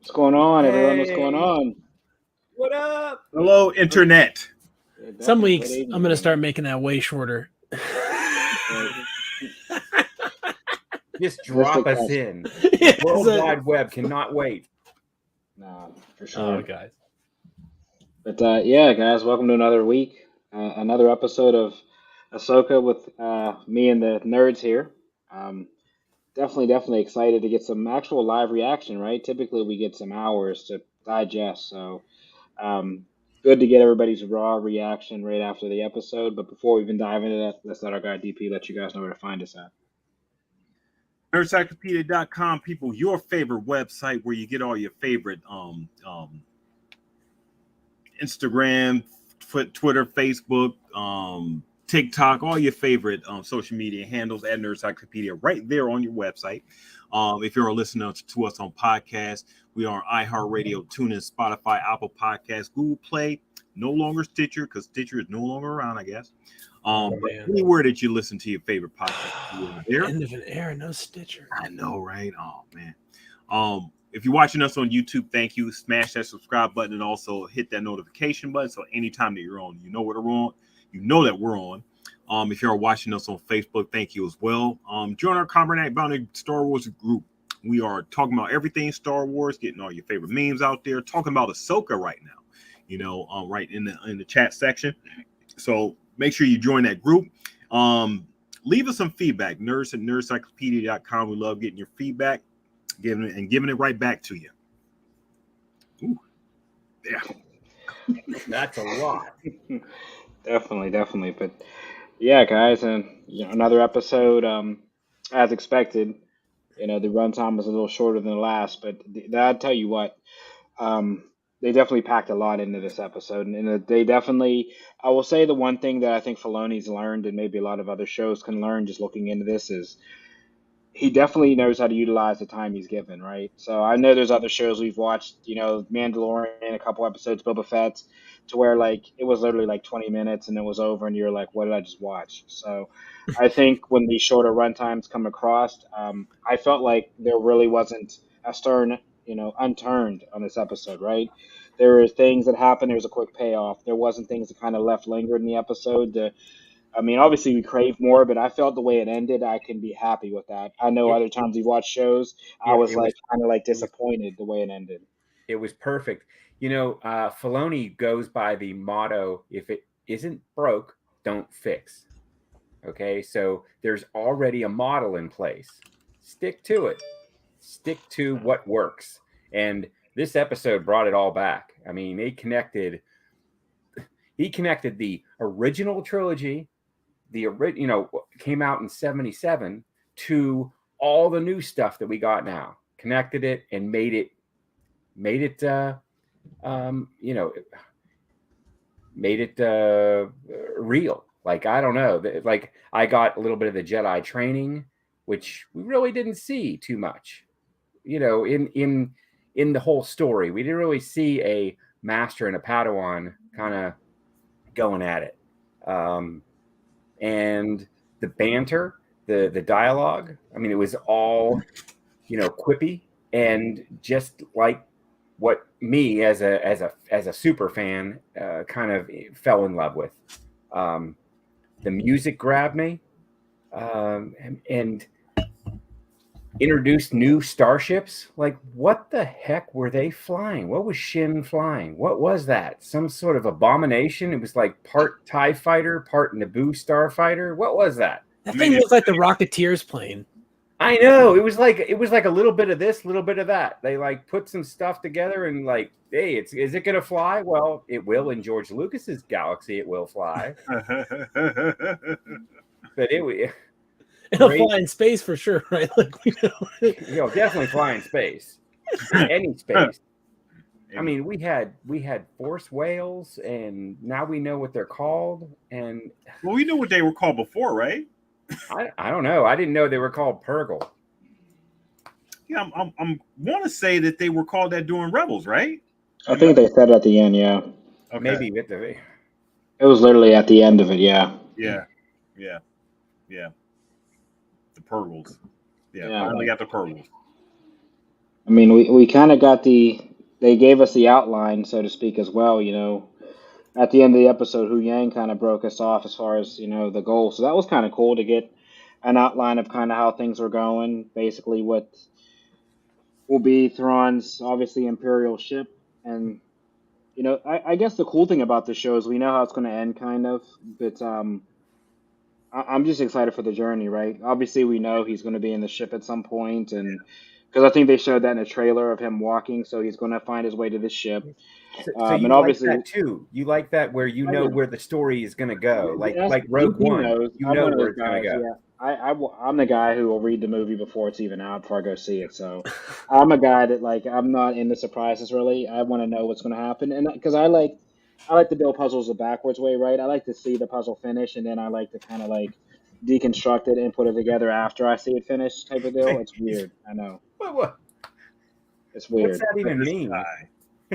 What's going on, everyone? What's going Hey, on? what up? Hello, Internet. Yeah, Some definitely. Good weeks evening, I'm gonna start everyone. making that way shorter. Right. Just Just a drop us test. in. Yeah, The World so- Wide Web cannot wait. No, for sure. guys. But yeah, guys, welcome to another week, another episode of Ahsoka with me and the nerds here. Um, definitely excited to get some actual live reaction. Right? Typically, we get some hours to digest, so um, good to get everybody's raw reaction right after the episode. But before we even dive into that, let's let our guy DP let you guys know where to find us at. Nerdcyclopedia.com, people, your favorite website where you get all your favorite Instagram, Twitter, Facebook, TikTok, all your favorite social media handles at Nerdcyclopedia right there on your website. If you're listening to us on podcast, we are on iHeartRadio, TuneIn, Spotify, Apple Podcasts, Google Play, no longer Stitcher because Stitcher is no longer around, I guess. But anywhere that you listen to your favorite podcast, there. End of an era, no Stitcher. I know, right? Oh man. If you're watching us on YouTube, thank you. Smash that subscribe button and also hit that notification button. So anytime that you're on, you know what we're on. You know that we're on. If you're watching us on Facebook, thank you as well. Join our Combat Bounty Star Wars group. We are talking about everything Star Wars, getting all your favorite memes out there, talking about Ahsoka right now. You know, right in the chat section. So make sure you join that group. Leave us some feedback. Nerds at nerdcyclopedia.com. We love getting your feedback, giving it right back to you. Ooh. Yeah. That's a lot. Definitely. But yeah, guys, and another episode. As expected, the runtime was a little shorter than the last, but I'll tell you what, um, they definitely packed a lot into this episode, and they definitely. I will say the one thing that I think Filoni's learned, and maybe a lot of other shows can learn, just looking into this, is he definitely knows how to utilize the time he's given, right? So I know there's other shows we've watched, Mandalorian, a couple episodes, Boba Fett, to where like it was literally like 20 minutes and it was over, and you're like, what did I just watch? So I think when these shorter run times come across, I felt like there really wasn't a stern, unturned on this episode, right? There were things that happened. There was a quick payoff. There wasn't things that kind of left lingered in the episode. I mean, obviously we crave more, but I felt the way it ended, I can be happy with that. I know It, other times we've watched shows, I yeah, was like kind of like it was disappointed the way it ended. it was perfect. Filoni goes by the motto: if it isn't broke, don't fix. Okay, so there's already a model in place. Stick to it. Stick to what works. And this episode brought it all back. I mean, he connected the original trilogy, came out in 77, to all the new stuff that we got now. Connected it and made it real. Like, I don't know, like I got a little bit of the Jedi training, which we really didn't see too much. In the whole story, we didn't really see a master and a Padawan kind of going at it. And the banter, the dialogue, I mean, it was all, quippy, and just like what me as a super fan kind of fell in love with. The music grabbed me, and introduced new starships. Like, what the heck were they flying? What was Shin flying? What was that? Some sort of abomination? It was like part TIE fighter, part Naboo starfighter. What was that? That thing looked like the Rocketeers plane. I know. It was like a little bit of this, a little bit of that. They like put some stuff together and like, hey, is it gonna fly? Well, it will. In George Lucas's galaxy, it will fly. But It'll fly in space for sure, right? Like, definitely fly in space. Any space. I mean, we had force whales, and now we know what they're called. And well, we knew what they were called before, right? I don't know. I didn't know they were called Purgle. Yeah, I'm want to say that they were called that during Rebels, right? I think they said at the end, yeah. Okay. Maybe with the. It was literally at the end of it, yeah. Yeah. The Purgles. Yeah, finally got the Purgles. I mean, we kind of got they gave us the outline, so to speak, as well. At the end of the episode, Hu Yang kind of broke us off as far as the goal. So that was kind of cool to get an outline of kind of how things were going. Basically, what will be Thrawn's obviously Imperial ship, and I guess the cool thing about the show is we know how it's going to end, kind of. But I'm just excited for the journey, right? Obviously, we know he's going to be in the ship at some point, and because I think they showed that in a trailer of him walking, so he's going to find his way to the ship. So And you like obviously, that too. You like that where you know where the story is going to go. yes, Like Rogue he One, knows. you I'm know one of where those it's going to guys. go. Yeah, I'm the guy who will read the movie before it's even out, before I go see it. So I'm a guy that like I'm not into surprises really. I want to know what's going to happen, and because I like to build puzzles the backwards way, right? I like to see the puzzle finish, and then I like to kind of like deconstruct it and put it together after I see it finished, type of deal. It's weird. I know What? it's What's weird. that even This mean? guy.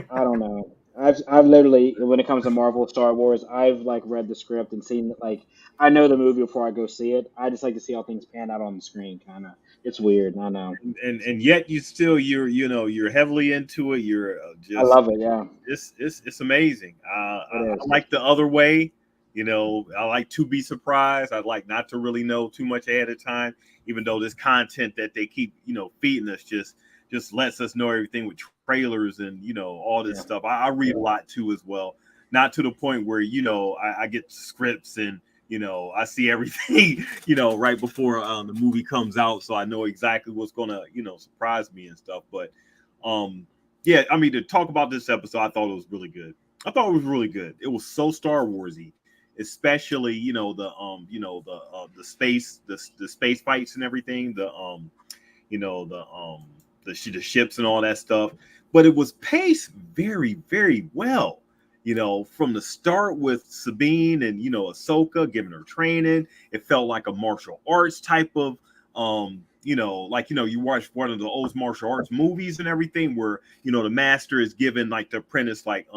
I don't know. I've literally, when it comes to Marvel Star Wars, I've like read the script and seen like I know the movie before I go see it. I just like to see how things pan out on the screen. Kind of, it's weird. I know. And yet you still you're heavily into it. You're I just love it. Yeah, it's amazing. it I is. like the other way. I like to be surprised. I like not to really know too much ahead of time, even though this content that they keep feeding us just lets us know everything with trailers and all this Yeah, stuff. I read a lot too as well, not to the point where I get scripts and I see everything right before the movie comes out, so I know exactly what's gonna surprise me and stuff. But yeah, I mean, to talk about this episode, I thought it was really good. I thought it was really good. It was so Star Warsy, especially the space the space fights and everything, you know the um the ships and all that stuff. But it was paced very very well. From the start with Sabine and Ahsoka giving her training, it felt like a martial arts type of you watch one of the old martial arts movies and everything where the master is giving like the apprentice like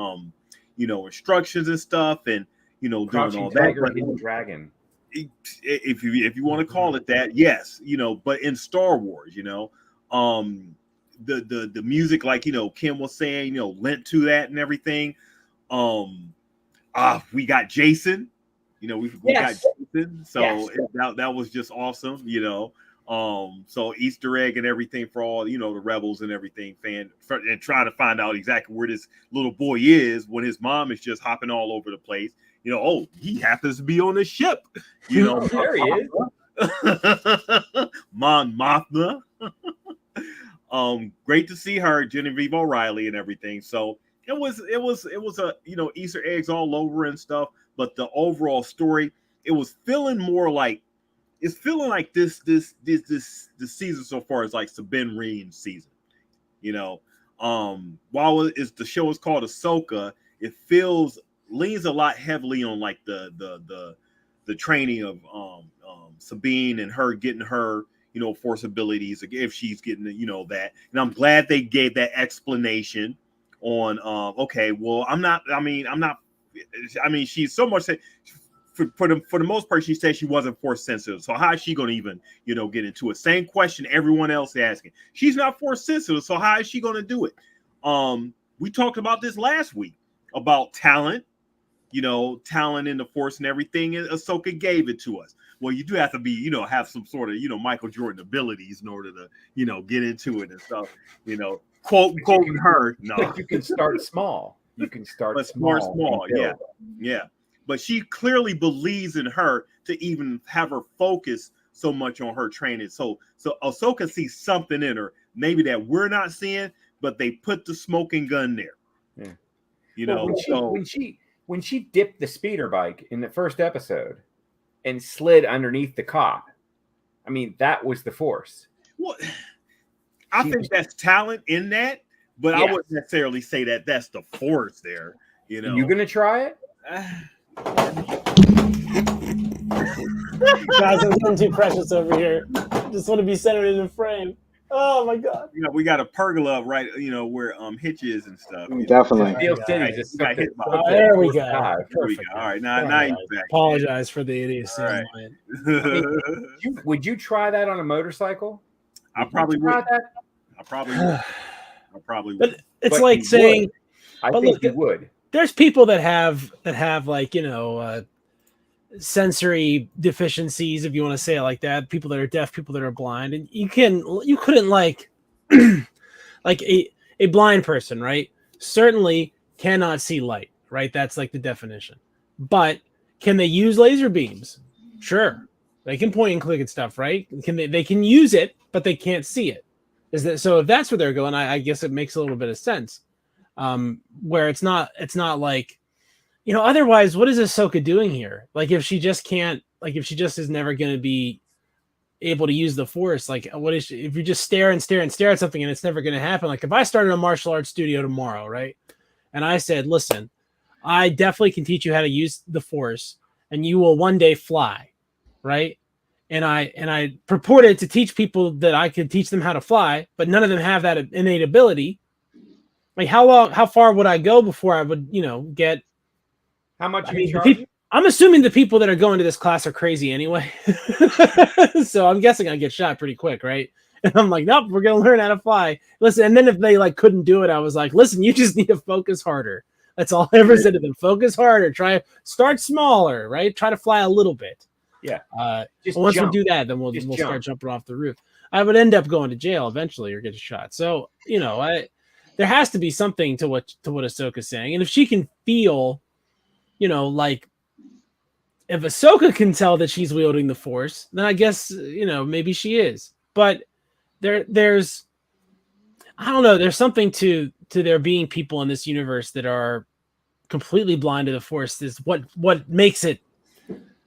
instructions and stuff and doing Crouching all that. Tiger, But Hidden Dragon. if you want to call it that, yes, but in Star Wars, the music, like Kim was saying, lent to that and everything. um we got Jason, we got Yes. Jason, so Yes. that was just awesome. So Easter egg and everything for all the rebels and everything and trying to find out exactly where this little boy is when his mom is just hopping all over the place. Oh, he happens to be on the ship. There he is. Mon Mothma. Great to see her, Genevieve O'Reilly, and everything. So it was a Easter eggs all over and stuff. But the overall story, it was feeling more like it's feeling like this season so far is like Sabine Wren's season. While the show is called Ahsoka, it leans a lot heavily on like the training of Sabine and her getting her force abilities if she's getting that. And I'm glad they gave that explanation on okay, well, I'm not she's so much for the most part she said she wasn't force sensitive, so how is she going to even get into it? Same question everyone else asking. She's not force sensitive, so how is she going to do it? We talked about this last week about talent in the force and everything, and Ahsoka gave it to us. Well, you do have to be have some sort of Michael Jordan abilities in order to get into it and stuff. Quoting her. No, But you can start small. You can start but small. yeah. But she clearly believes in her to even have her focus so much on her training. So Ahsoka sees something in her, maybe that we're not seeing, but they put the smoking gun there. Yeah. When she dipped the speeder bike in the first episode and slid underneath the cop, I mean, that was the force. Well, I think that's talent in that, but I wouldn't necessarily say that that's the force there. You gonna try it? Guys, I'm getting too precious over here. Just want to be centered in the frame. Oh my god. We got a pergola right, where Hitch is and stuff. definitely. Steel City just got hit by There we go. Perfect. All right, now you're back. Apologize for the idiocy. All right. I mean, would you try that on a motorcycle? I probably would. I probably would. I probably would. But it's But like you saying, would. I but think look, you would. there's people that have like, sensory deficiencies, if you want to say it like that. People that are deaf, people that are blind, and you couldn't like like a blind person, right? Certainly cannot see light, right? That's like the definition. But can they use laser beams? Sure. They can point and click and stuff, right? They can use it, but they can't see it. Is that so? If that's where they're going, I guess it makes a little bit of sense. Where it's not like, otherwise, what is Ahsoka doing here? Like, if she just can't, like, if she just is never going to be able to use the Force, like, what is she, if you just stare and stare and stare at something and it's never going to happen? Like, if I started a martial arts studio tomorrow, right, and I said, listen, I definitely can teach you how to use the Force, and you will one day fly, right? And I purported to teach people that I could teach them how to fly, but none of them have that innate ability. Like, how far would I go before I would, get? How much I you mean, charge? I'm assuming the people that are going to this class are crazy anyway. So I'm guessing I get shot pretty quick, right? And I'm like, nope, we're gonna learn how to fly. Listen, and then if they like couldn't do it, I was like, listen, you just need to focus harder. That's all I ever said to them. Focus harder. Start smaller, right? Try to fly a little bit. Yeah. Just once jump. we do that, then we'll start jumping off the roof. I would end up going to jail eventually or get shot. So, there has to be something to what Ahsoka's saying. And if she can feel, like, if Ahsoka can tell that she's wielding the Force, then I guess, maybe she is. But there's I don't know, there's something to there being people in this universe that are completely blind to the Force. Is what makes it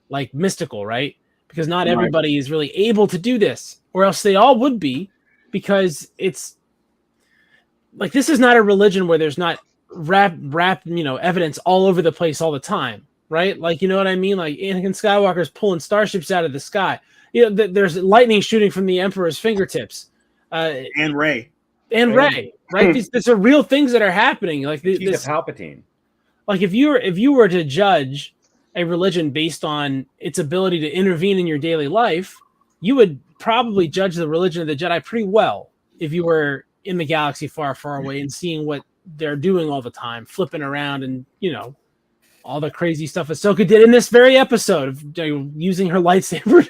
like mystical, right? Because not Right. everybody is really able to do this, or else they all would be, because it's like, this is not a religion where there's not rap evidence all over the place all the time, right? Like, you know what I mean? Like, Anakin Skywalker's pulling starships out of the sky. There's lightning shooting from the Emperor's fingertips. And Ray. And Ray, right? These are real things that are happening. Like, She's a Palpatine. like, if you were to judge a religion based on its ability to intervene in your daily life, you would probably judge the religion of the Jedi pretty well if you were in the galaxy far, far away and seeing what they're doing all the time, flipping around, and all the crazy stuff Ahsoka did in this very episode of using her lightsaber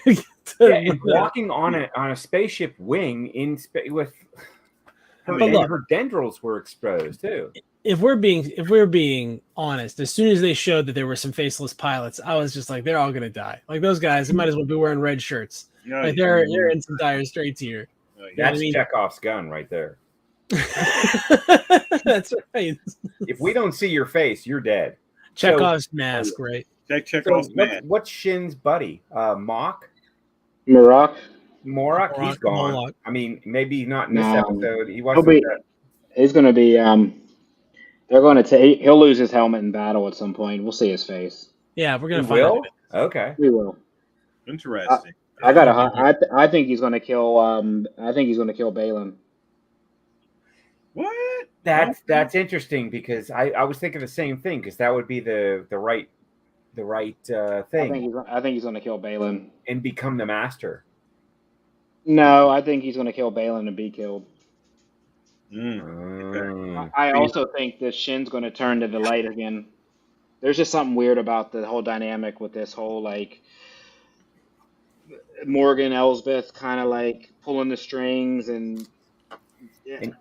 and walking on a spaceship wing in space with her, her dendrils were exposed too. If we're being honest, as soon as they showed that there were some faceless pilots, I was just like, they're all gonna die. Like, those guys, they might as well be wearing red shirts. Yeah, like, they're in some dire straits here. That's Chekhov's gun right there. That's right. If we don't see your face, you're dead. Chekhov's mask, right? Chekhov's mask. What's Shin's buddy? Mock? Marok. Morak? He's gone. Moloch. I mean, maybe not in this episode. He wasn't. He's going to be. They're going to take. He'll lose his helmet in battle at some point. We'll see his face. Yeah, we're going to find out. Okay. We will. Interesting. I think he's going to kill. I think he's going to kill Balin. What? That's interesting, because I was thinking the same thing, because that would be the right thing. I think he's going to kill Balin and become the master. No, I think he's going to kill Balin and be killed. I also think that Shin's going to turn to the light again. There's just something weird about the whole dynamic with this whole, like, Morgan Elsbeth kind of like pulling the strings, and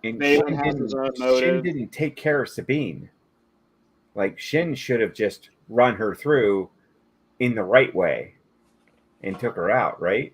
Balin has his own motive. Shin didn't take care of Sabine. Like, Shin should have just run her through in the right way and took her out, right?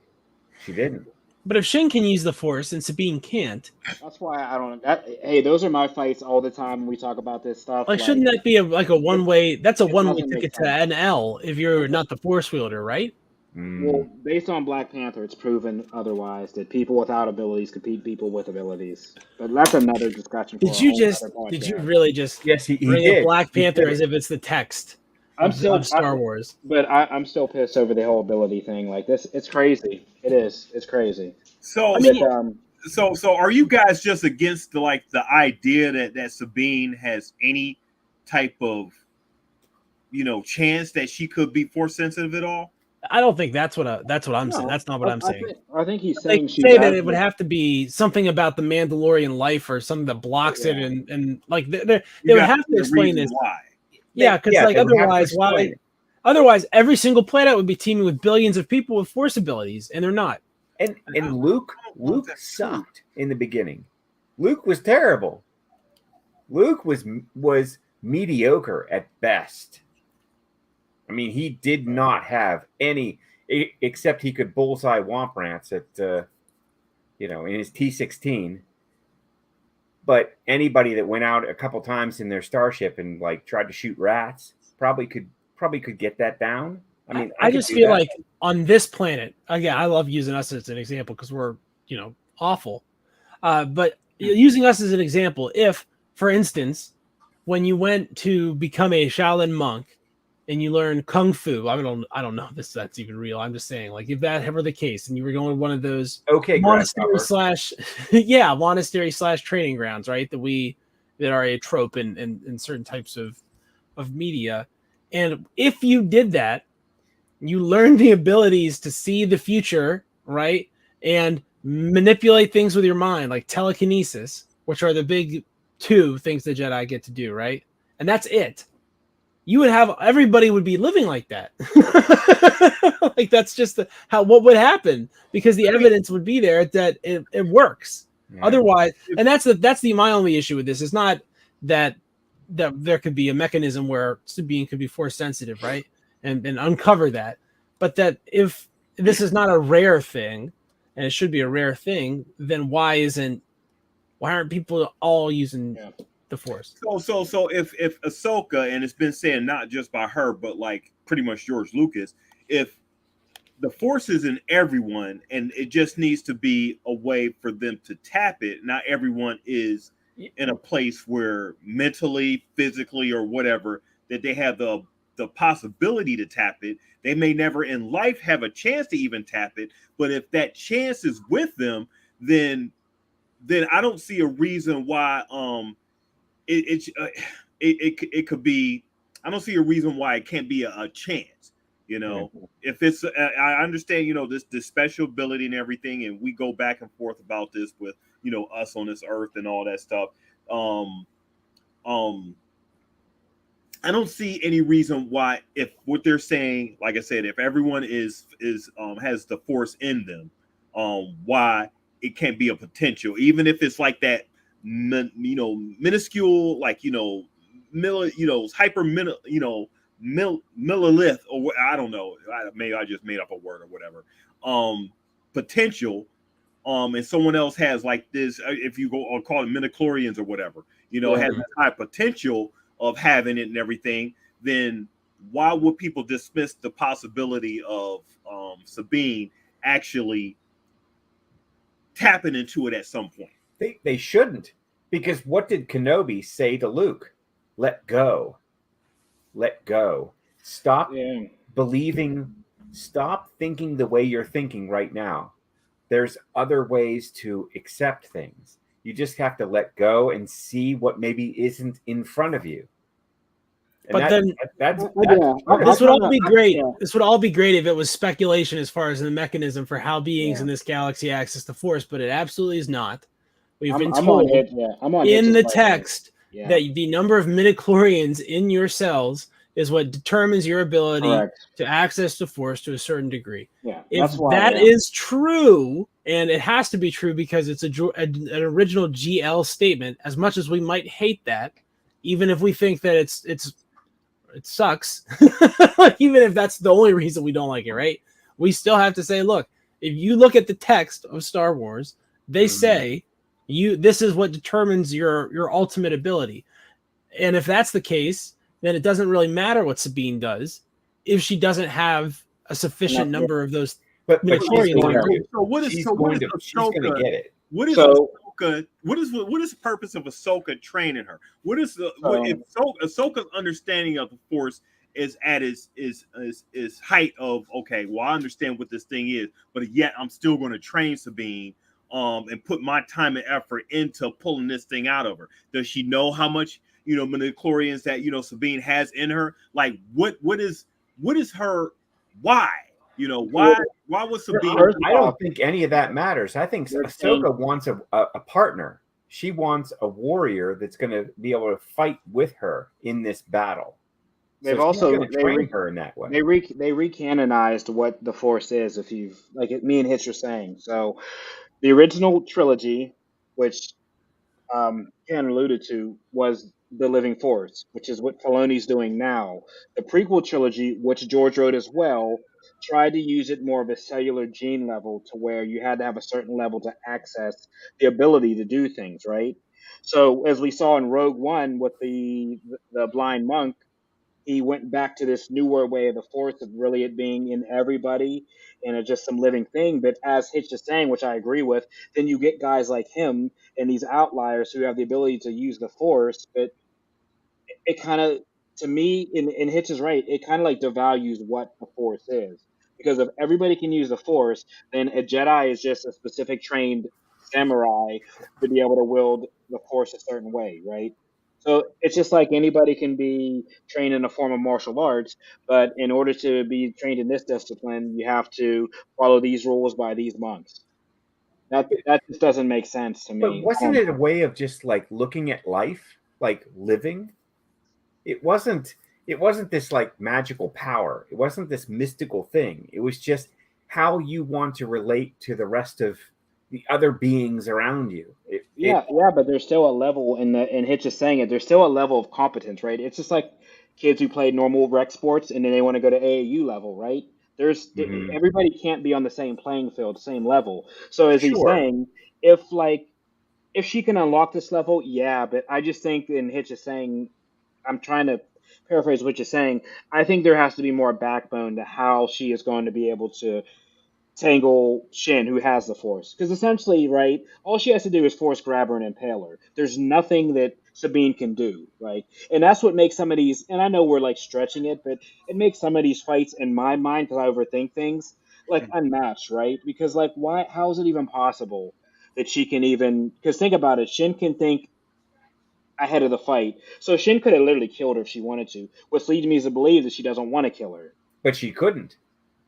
She didn't. But if Shin can use the Force and Sabine can't, that's why I don't. Hey, those are my fights all the time when we talk about this stuff. Like, shouldn't that be a one-way? That's a one-way ticket to an L if you're not the Force wielder, right? Well, based on Black Panther, it's proven otherwise, that people without abilities can beat people with abilities. But that's another discussion. Did you really just bring up Black Panther as if it's the text? I'm still Star Wars, but I'm still pissed over the whole ability thing. Like this, it's crazy. It is. It's crazy. So, so are you guys just against the idea that Sabine has any type of chance that she could be Force sensitive at all? I don't think that's what I'm saying. No, That's not what I'm saying. I think he's They saying she say that does. it would have to be something about the Mandalorian life or something that blocks it, Yeah. and like they You would got have to the explain reason this. why. Yeah, because like they would have to otherwise, explain why? it. Otherwise, every single planet would be teeming with billions of people with force abilities, and they're not. And I Luke don't know if Luke that's true. sucked in the beginning. Luke was terrible. Luke was mediocre at best. I mean, he did not have any, except he could bullseye womp rats at in his T-16. But anybody that went out a couple times in their starship and like tried to shoot rats probably could get that down. I mean, I could just do feel that. like on this planet, again, I love using us as an example because we're awful. But using us as an example, if, for instance, when you went to become a Shaolin monk and you learned kung fu, I don't know if that's even real. I'm just saying, like, if that were the case, and you were going to one of those Okay, monastery grasshopper. / monastery / training grounds, right? That are a trope in certain types of media, and if you did that, you learn the abilities to see the future, right? And manipulate things with your mind, like telekinesis, which are the big two things the Jedi get to do, right? And that's it. You would have everybody would be living like that. Like that's just what would happen because the evidence would be there that it works. Yeah. Otherwise, and that's my only issue with this. It's not that there could be a mechanism where Sabine could be force sensitive, right? And uncover that. But that if this is not a rare thing, and it should be a rare thing, then why aren't people all using the force? So if Ahsoka, and it's been said not just by her, but like pretty much George Lucas, if the force is in everyone, and it just needs to be a way for them to tap it. Not everyone is in a place where mentally, physically, or whatever that they have the possibility to tap it. They may never in life have a chance to even tap it, but if that chance is with them, then I don't see a reason why it could be. I don't see a reason why it can't be a chance. If it's, I understand, this special ability and everything, and we go back and forth about this with, us on this earth and all that stuff. I don't see any reason why, if what they're saying, like I said, if everyone is has the force in them, why it can't be a potential, even if it's like that, minuscule, like hyper millilith, or I don't know, maybe I just made up a word or whatever, potential, and someone else has like this, if you go or call it midichlorians or whatever, has that high potential of having it and everything, then why would people dismiss the possibility of Sabine actually tapping into it at some point? They shouldn't, because what did Kenobi say to Luke? Let go. Let go. Stop believing. Stop thinking the way you're thinking right now. There's other ways to accept things. You just have to let go and see what maybe isn't in front of you. And But then this would all be great. This would all be great if it was speculation as far as the mechanism for how beings in this galaxy access the force, but it absolutely is not. We've been told in the text that the number of midichlorians in your cells is what determines your ability to access the force to a certain degree. If that is true, and it has to be true because it's an original GL statement, as much as we might hate that, even if we think that it sucks, even if that's the only reason we don't like it, right? We still have to say, look, if you look at the text of Star Wars, they say this is what determines your ultimate ability. And if that's the case, then it doesn't really matter what Sabine does if she doesn't have a sufficient number of those. But she's going to get it. What is Ahsoka? What is the purpose of Ahsoka training her? What is if Ahsoka's understanding of the Force is at is height of, okay, well, I understand what this thing is, but yet I'm still going to train Sabine and put my time and effort into pulling this thing out of her. Does she know how much midichlorians that Sabine has in her? Like what is her why? You know, why was Sabine? First I don't off, think any of that matters. I think they're saying- Ahsoka wants a partner. She wants a warrior that's going to be able to fight with her in this battle. they've So she's also going to train her in that way. they recanonized what the Force is. If you've like me and Hitch are saying, so the original trilogy, which Ken alluded to, was the Living Force, which is what Filoni's doing now. The prequel trilogy, which George wrote as well, tried to use it more of a cellular gene level to where you had to have a certain level to access the ability to do things, right? So as we saw in Rogue One with the blind monk, he went back to this newer way of the Force of really it being in everybody and it's just some living thing. But as Hitch is saying, which I agree with, then you get guys like him and these outliers who have the ability to use the Force, but it kind of, to me, in Hitch is right, it kind of like devalues what the Force is. Because if everybody can use the Force, then a Jedi is just a specific trained samurai to be able to wield the Force a certain way, right? So it's just like anybody can be trained in a form of martial arts, but in order to be trained in this discipline, you have to follow these rules by these monks. That just doesn't make sense to But me. wasn't it a way of just like looking at life, like living? It wasn't this like magical power. It wasn't this mystical thing. It was just how you want to relate to the rest of the other beings around you. Yeah, but there's still a level in Hitch is saying it. There's still a level of competence, right? It's just like kids who play normal rec sports and then they want to go to AAU level, right? Mhm. Everybody can't be on the same playing field, same level. So as he's Sure. saying, if she can unlock this level, yeah, but I just think in Hitch is saying, I'm trying to paraphrase what you're saying. I think there has to be more backbone to how she is going to be able to tangle Shin, who has the Force. Because essentially, right, all she has to do is Force grab her and impale her. There's nothing that Sabine can do, right? And that's what makes some of these, and I know we're like stretching it, but it makes some of these fights in my mind, because I overthink things, like unmatched, right? Because, like, why, how is it even possible that she can even, because think about it, Shin can think ahead of the fight. So Shin could have literally killed her if she wanted to, which leads me to believe that she doesn't want to kill her. But she couldn't.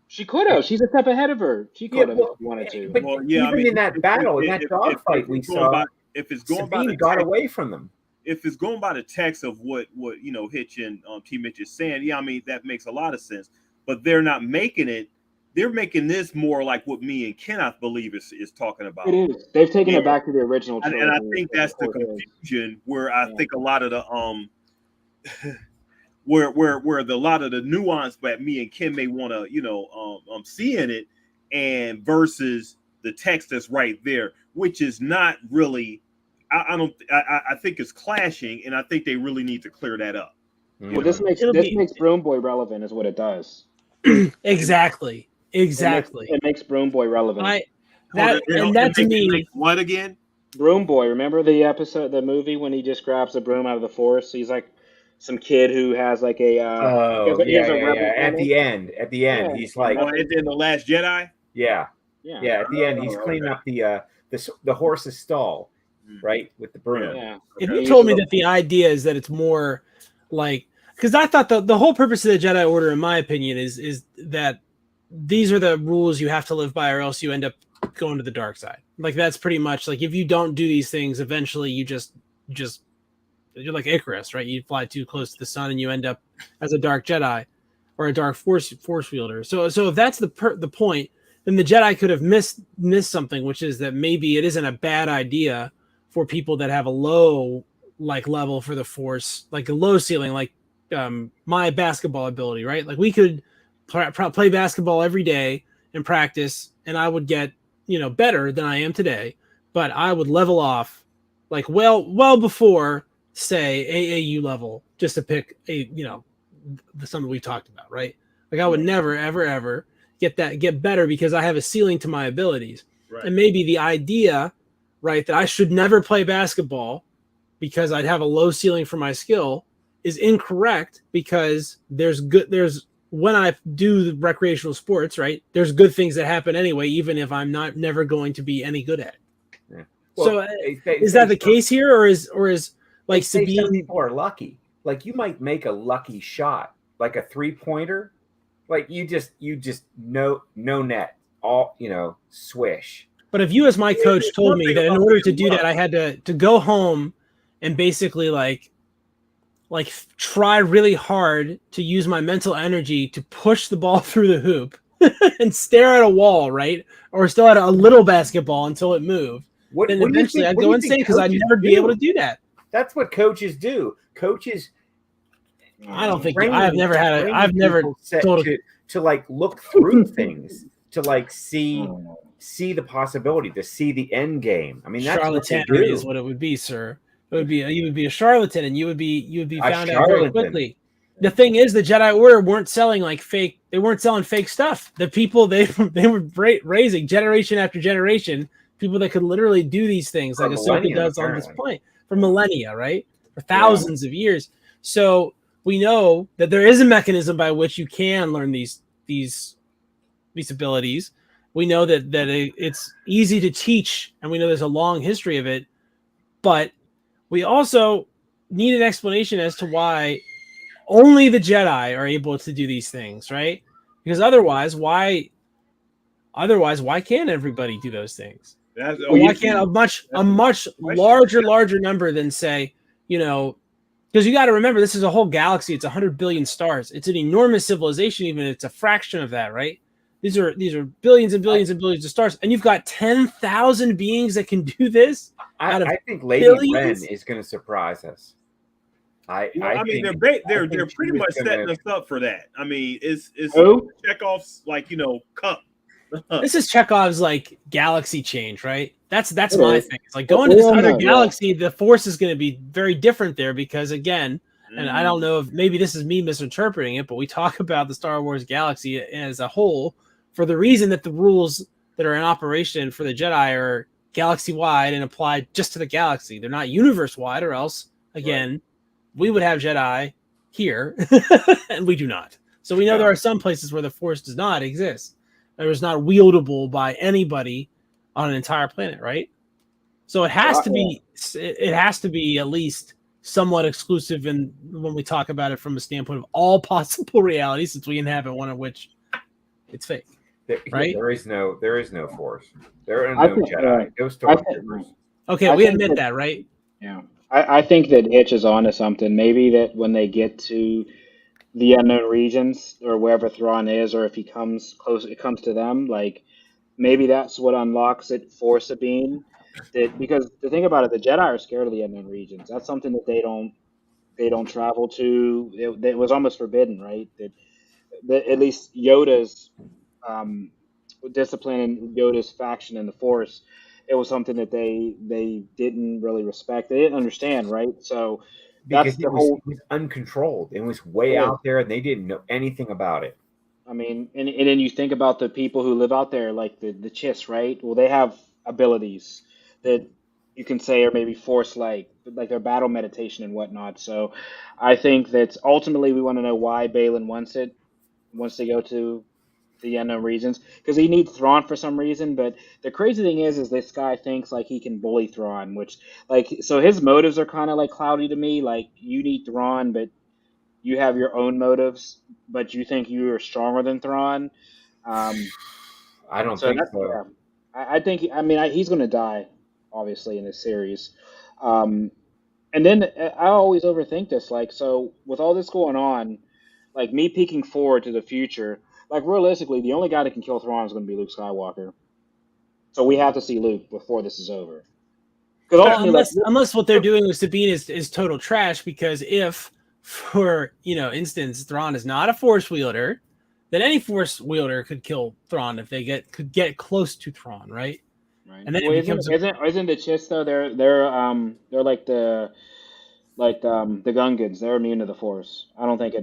She could have. She's a step ahead of her. She Yeah, could have if well, she wanted to. but Well, yeah, I even mean, in that battle, in that dogfight we it's going saw, by if it's going by Sabine the got text, away from them. if it's going by the text of what you know Hitch and T Mitch is saying, yeah, I mean that makes a lot of sense. But they're not making it. They're making this more like what me and Kenneth believe is talking It about. is. They've taken Yeah, it back to the original and I trilogy. think What the that's the Force is. confusion where I Yeah. think a lot of the where the lot of the nuance that me and Kim may want to see in it, and versus the text that's right there, which is not really. I think it's clashing, and I think they really need to clear that up. Well, this makes It'll this be makes Broom Boy relevant, is what it does. exactly. It makes Broom Boy relevant. That to me, What again? Broom Boy, remember the episode, the movie when he just grabs the broom out of the forest? He's like some kid who has like a Oh, he has yeah, a yeah, rebel yeah. At planet. the end, Yeah, he's and like, Oh, and then the Last Jedi. yeah, yeah, yeah. At the end, he's Oh, cleaning okay. up the horse's stall, right, with the broom. yeah. if Okay. you He told me uses that the idea is that it's more like, because I thought the whole purpose of the Jedi Order, in my opinion, is that these are the rules you have to live by, or else you end up going to the dark side. Like that's pretty much like if you don't do these things, eventually you just you're like Icarus, right? You fly too close to the sun and you end up as a dark Jedi or a dark force wielder. So if that's the point, then the Jedi could have missed something, which is that maybe it isn't a bad idea for people that have a low like level for the force, like a low ceiling, like my basketball ability, right? Like we could play basketball every day and practice, and I would get better than I am today, but I would level off like well before say AAU level, just to pick the something we talked about, right? Like I would never ever get better because I have a ceiling to my abilities. Right. And maybe the idea, right, that I should never play basketball because I'd have a low ceiling for my skill is incorrect, because there's when I do the recreational sports, right, there's good things that happen anyway, even if I'm never going to be any good at it. Yeah. Well, So is that the case here, or is like some Sabine? people are lucky. Like you might make a lucky shot, like a 3-pointer, Like you just no net, all swish. But if you as my coach There's told one me thing that in about order to being do that, rough. I had to go home and basically like try really hard to use my mental energy to push the ball through the hoop and stare at a wall, right? Or still at a little basketball until it moved. What Then what do you eventually think? I'd What do go you think insane because I'd coaches never be able to do? do that. That's what coaches do. Coaches I don't think training, I've never had a training I've never people set told to like look through things, to like see Oh. the possibility, to see the end game. I mean, that's what they charlatanery is do. what it would be, sir. It would be you would be a charlatan, and you would be A found out very charlatan. quickly. The thing is, the Jedi Order weren't selling like fake. They weren't selling fake stuff. The people they were raising generation after generation people that could literally do these things, For like Ahsoka millennium, does on this apparently. point for millennia, right? For Yeah. thousands of years. So we know that there is a mechanism by which you can learn these abilities. We know that it's easy to teach, and we know there's a long history of it. But we also need an explanation as to why only the Jedi are able to do these things, right? Because otherwise, why can't everybody do those things? That's, Or why can't a much question. larger number than say, because you got to remember this is a whole galaxy. It's 100 billion stars. It's an enormous civilization. Even it's a fraction of that, right? These are billions and billions and billions of stars, and you've got 10,000 beings that can do this. Out of I think Lady billions? Ren is going to surprise us. I mean, think- they're think pretty she much was gonna- setting us up for that. I mean, it's Who? Chekhov's cup. This is Chekhov's like galaxy change, right? That's It my is. thing. It's like going to this Well, other no, yeah. galaxy, the force is going to be very different there because again, and I don't know if maybe this is me misinterpreting it, but we talk about the Star Wars galaxy as a whole for the reason that the rules that are in operation for the Jedi are galaxy wide and apply just to the galaxy. They're not universe wide, or else again, we would have Jedi here, and we do not. So we know there are some places where the force does not exist. It is not wieldable by anybody on an entire planet, right? So it has to be. It has to be at least somewhat exclusive. And when we talk about it from a standpoint of all possible realities, since we inhabit one of which it's fake. Right? There is no force. There are I no think, Jedi. No stormtroopers. Okay, I we think admit that- that, right? Yeah, I think that Hitch is onto something. Maybe that when they get to the unknown regions or wherever Thrawn is, or if he comes close, it comes to them. Like maybe that's what unlocks it for Sabine. That because the thing about it, the Jedi are scared of the unknown regions. That's something that they don't travel to. It was almost forbidden, right? That at least Yoda's um, discipline and Yoda's faction in the Force, it was something that they didn't really respect. They didn't understand, right? So that's Because the whole. it was uncontrolled. It was way Yeah. out there, and they didn't know anything about it. I mean, and then you think about the people who live out there, like the Chiss, right? Well, they have abilities that you can say are maybe like their battle meditation and whatnot. So I think that ultimately we want to know why Balin wants to go to the unknown regions because he needs Thrawn for some reason. But the crazy thing is this guy thinks like he can bully Thrawn, which like so his motives are kind of like cloudy to me. Like you need Thrawn, but you have your own motives, but you think you are stronger than Thrawn. I don't So think that's so. yeah. I think he's going to die obviously in this series. Um, and then I always overthink this. Like so with all this going on, like me peeking forward to the future. Like realistically, the only guy that can kill Thrawn is going to be Luke Skywalker. So we have to see Luke before this is over. Because Well, ultimately, unless what they're doing with Sabine is total trash, because if, for instance, Thrawn is not a force wielder, then any force wielder could kill Thrawn if they could get close to Thrawn, right? right. And then Well, it becomes isn't the Chiss though? They're like the Gungans. They're immune to the Force. I don't think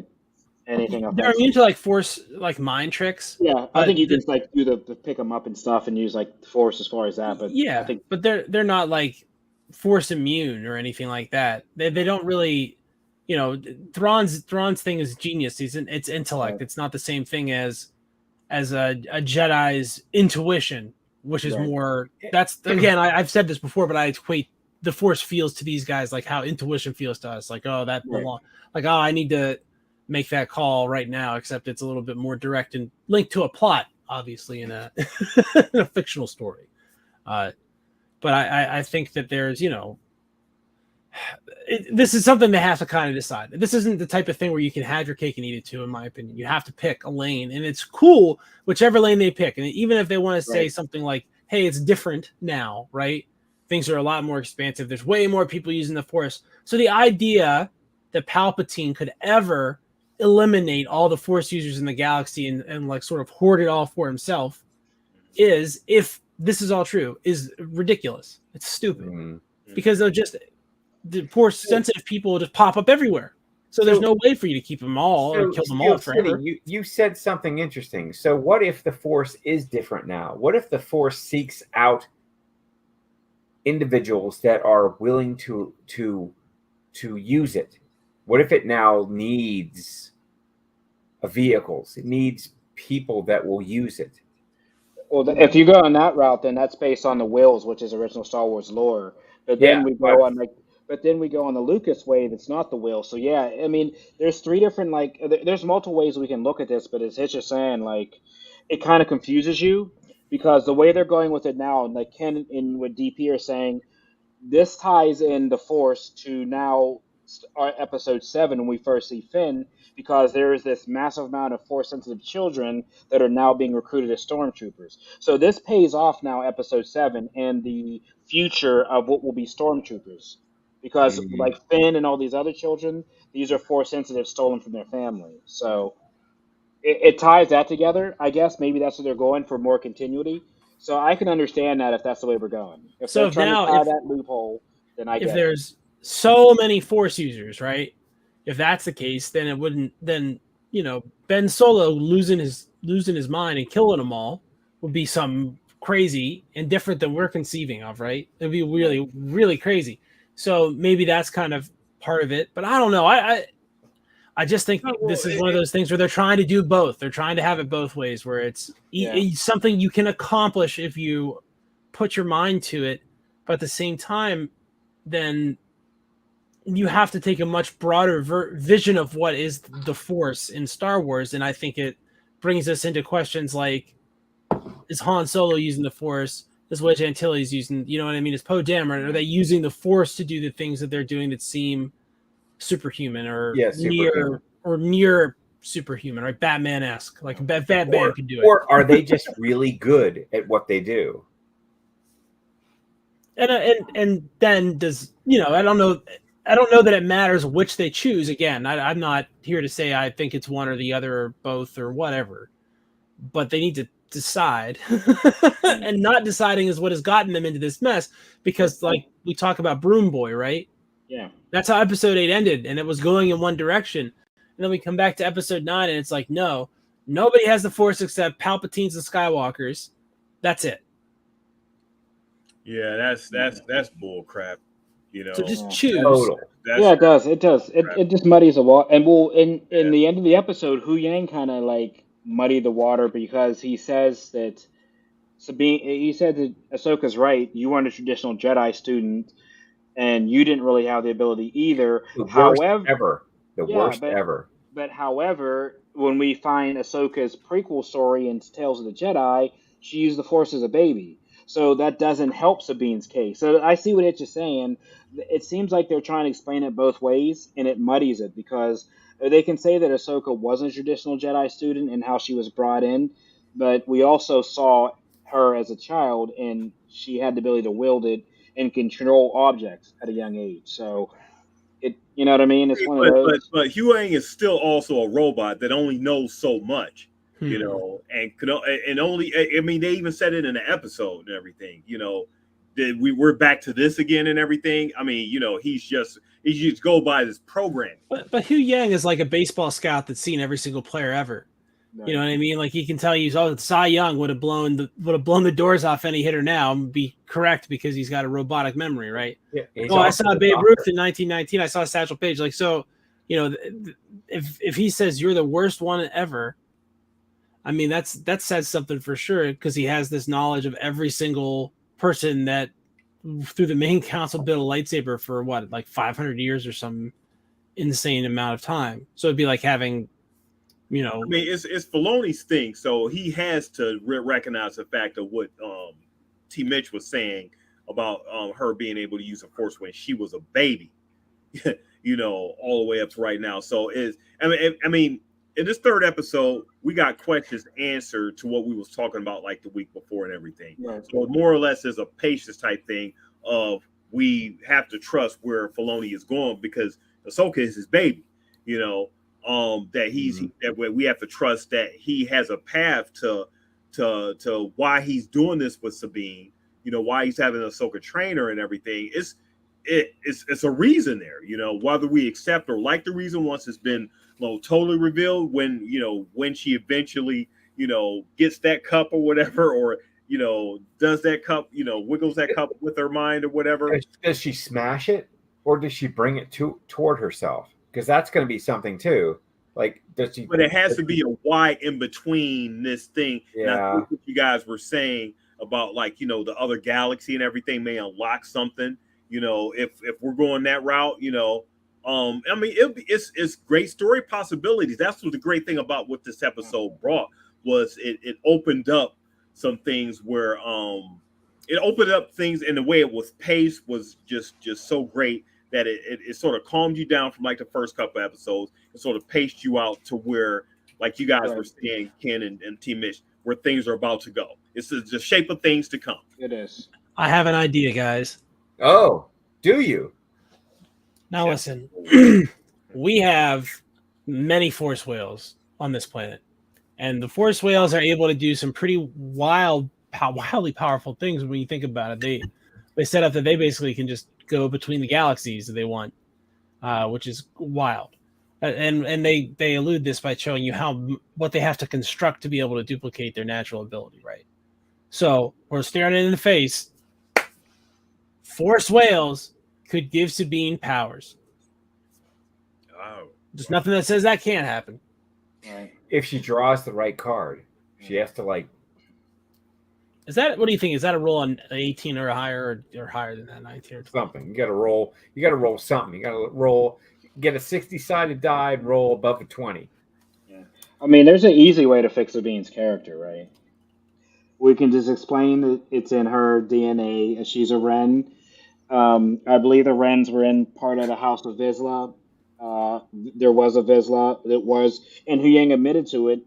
anything they're affects immune them. to like force like mind tricks. Yeah, I But think you can like do the pick them up and stuff and use like the Force as far as that. But yeah, I think but they're not like force immune or anything like that. They don't really, Thrawn's thing is genius. It's intellect. Right. It's not the same thing as a Jedi's intuition, which is Right. more. That's again, I've said this before, but I equate the force feels to these guys like how intuition feels to us. Like, oh, that Right. belong. Like, oh, I need to make that call right now, except it's a little bit more direct and linked to a plot, obviously, in a, in a fictional story. But I think that there's, this is something they have to kind of decide. This isn't the type of thing where you can have your cake and eat it too, in my opinion. You have to pick a lane, and it's cool, whichever lane they pick. And even if they want to say something like, hey, it's different now, right? Things are a lot more expansive. There's way more people using the Force. So the idea that Palpatine could ever eliminate all the Force users in the galaxy and like sort of hoard it all for himself is, if this is all true, is ridiculous. It's stupid. Because they'll just, the Force sensitive people will just pop up everywhere. So there's no way for you to keep them all or kill them all forever. You said something interesting. So what if the Force is different now? What if the Force seeks out individuals that are willing to use it? What if it now needs vehicles? It needs people that will use it. Well, if you go on that route, then that's based on the wills, which is original Star Wars lore. But then we go on the Lucas way that's not the will. So yeah, I mean, there's three different there's multiple ways we can look at this, but it's just saying it kind of confuses you because the way they're going with it now, and like Ken and what DP are saying, this ties in the Force to now episode 7 when we first see Finn, because there is this massive amount of Force sensitive children that are now being recruited as stormtroopers. So this pays off now, episode 7, and the future of what will be stormtroopers, because like Finn and all these other children, these are Force sensitive stolen from their family. So it ties that together. I guess maybe that's what they're going for, more continuity. So I can understand that if that's the way we're going. If they're trying to tie that loophole, then I get if there's so many Force users, right? If that's the case, then it wouldn't. Then Ben Solo losing his mind and killing them all would be some crazy and different than we're conceiving of, right? It'd be really, really crazy. So maybe that's kind of part of it. But I don't know. I just think this is one of those things where they're trying to do both. They're trying to have it both ways, where it's something you can accomplish if you put your mind to it, but at the same time, then you have to take a much broader vision of what is the Force in Star Wars. And I think it brings us into questions like, is Han Solo using the Force? Is Wedge Antilles using, you know what I mean? Is Poe Dameron, are they using the Force to do the things that they're doing that seem superhuman or near superhuman, right? Batman-esque, like Batman could do it. Or are they just really good at what they do? And then does, I don't know that it matters which they choose. Again, I'm not here to say I think it's one or the other or both or whatever, but they need to decide. And not deciding is what has gotten them into this mess, because like we talk about Broom Boy, right? Yeah. That's how episode 8 ended, and it was going in one direction. And then we come back to episode 9 and it's like, no, nobody has the Force except Palpatine's and Skywalkers. That's it. Yeah, that's bull crap. So just choose. It does. It just muddies the water. And in the end of the episode, Hu Yang kind of like muddied the water, because he says that Sabine. He said that Ahsoka's right. You weren't a traditional Jedi student, and you didn't really have the ability either. The worst ever. But however, when we find Ahsoka's prequel story in Tales of the Jedi, she used the Force as a baby. So that doesn't help Sabine's case. So I see what Itch is saying. It seems like they're trying to explain it both ways, and it muddies it, because they can say that Ahsoka wasn't a traditional Jedi student and how she was brought in, but we also saw her as a child, and she had the ability to wield it and control objects at a young age. So you know what I mean? It's one of those. But Hu Yang is still also a robot that only knows so much. And only, I mean, they even said it in the episode and everything, that we're back to this again and everything. I mean, he just go by this program. But Hu Yang is like a baseball scout that's seen every single player ever. Right. You know what I mean? Like, he can tell you, Cy Young would have blown the doors off any hitter now, and be correct, because he's got a robotic memory, right? Yeah. I saw Babe Ruth in 1919. I saw Satchel Paige. Like, so, if he says you're the worst one ever, I mean, that says something for sure, because he has this knowledge of every single person that through the main council built a lightsaber for what, like 500 years or something. insane amount of time. So it'd be like having, you know, I mean, it's Filoni's thing, so he has to recognize the fact of what T. Mitch was saying about her being able to use a force when she was a baby, you know, all the way up to right now. So I mean, in this third episode, we got questions answered to what we was talking about like the week before and everything. Right. So more or less is a patience type thing of we have to trust where Filoni is going because Ahsoka is his baby, you know. That that we have to trust that he has a path to why he's doing this with Sabine, you know, why he's having Ahsoka trainer and everything. It's a reason there, you know, whether we accept or like the reason once it's been, you know, totally revealed when she eventually, you know, gets that cup or whatever, or, you know, does that cup, you know, wiggles that cup with her mind or whatever. Does she smash it or does she bring it toward herself? Because that's going to be something too. Like, does she? But it has to be a why in between this thing. Yeah. What you guys were saying about, like, you know, the other galaxy and everything may unlock something. You know, if we're going that route, you know, I mean, it's great story possibilities. That's what the great thing about what this episode brought was it opened up some things where it opened up things, and the way it was paced was just so great that it sort of calmed you down from like the first couple of episodes and sort of paced you out to where, like you guys were saying, Ken and T. Mitch, where things are about to go. It's the shape of things to come. It is. I have an idea, guys. Oh, do you? Now listen, we have many force whales on this planet, and the force whales are able to do some pretty wildly powerful things when you think about it. They set up that they basically can just go between the galaxies if they want, which is wild. And they elude this by showing you what they have to construct to be able to duplicate their natural ability, right? So we're staring it in the face. Force whales could give Sabine powers. Oh, There's nothing that says that can't happen. Right. If she draws the right card, she has to like. Is that, what do you think? Is that a roll on 18 or higher, or higher than that, 19 or 20? Something. You got to roll. You got to roll something. You got to roll. Get a 60-sided die and roll above a 20. Yeah. I mean, there's an easy way to fix Sabine's character, right? We can just explain that it's in her DNA, and she's a Wren. I believe the Wrens were in part of the House of Vizsla. There was a Vizsla. That was, and Huyang admitted to it.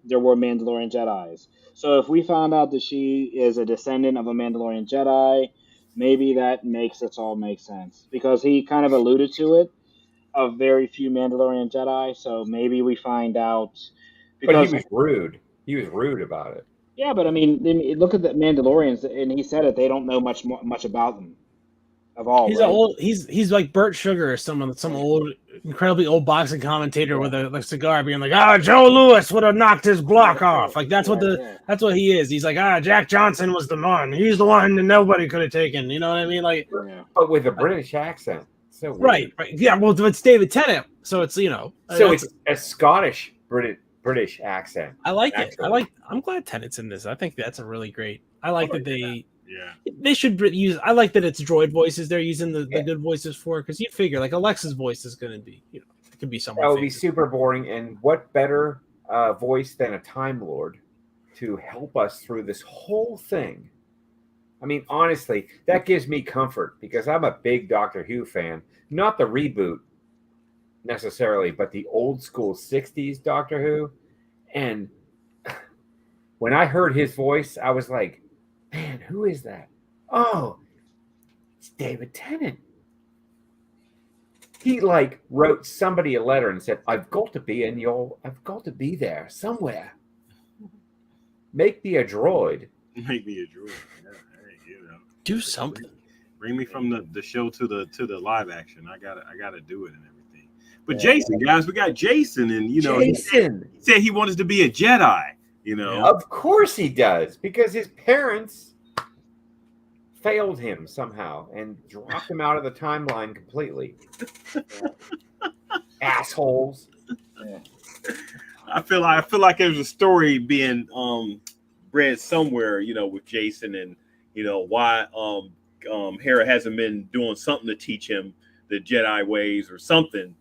There were Mandalorian Jedis. So if we found out that she is a descendant of a Mandalorian Jedi, maybe that makes it all make sense, because he kind of alluded to it, of very few Mandalorian Jedi. So maybe we find out, But because he was rude. He was rude about it. yeah, but I mean, look at the Mandalorians, and he said it. They don't know much about them of all. He's Right? an old. He's like Burt Sugar or some old, incredibly old boxing commentator with a cigar, being like, Joe Louis would have knocked his block off. Like that's what that's what he is. He's like, Jack Johnson was the man. He's the one that nobody could have taken. You know what I mean? Like, Yeah. But with a British accent. So weird. right. Yeah. Well, it's David Tennant, so it's, you know. So it's a Scottish British accent. I like it. Actually. I'm glad Tennant's in this. I think that's a really great. I like that they. yeah. They should use. I like that it's droid voices they're using the good voices for, because you figure like Alexa's voice is going to be, you know, it could be someone. That would be super boring. And what better voice than a Time Lord to help us through this whole thing? I mean, honestly, that gives me comfort because I'm a big Doctor Who fan. Not the reboot necessarily, but the old school 60s Doctor Who. And when I heard his voice, I was like, man, who is that? Oh, it's David Tennant. He like wrote somebody a letter and said, I've got to be there somewhere. Make me a droid. Make me a droid. Yeah, hey, you know. Do something. Bring me from the show to the live action. I gotta do it and everything. But Jason, guys, we got Jason, and you know, Jason he said he wanted to be a Jedi. You know, of course he does, because his parents failed him somehow and dropped him out of the timeline completely. Assholes. Yeah. I feel like there's a story being read somewhere, you know, with Jason, and you know why Hera hasn't been doing something to teach him the Jedi ways or something.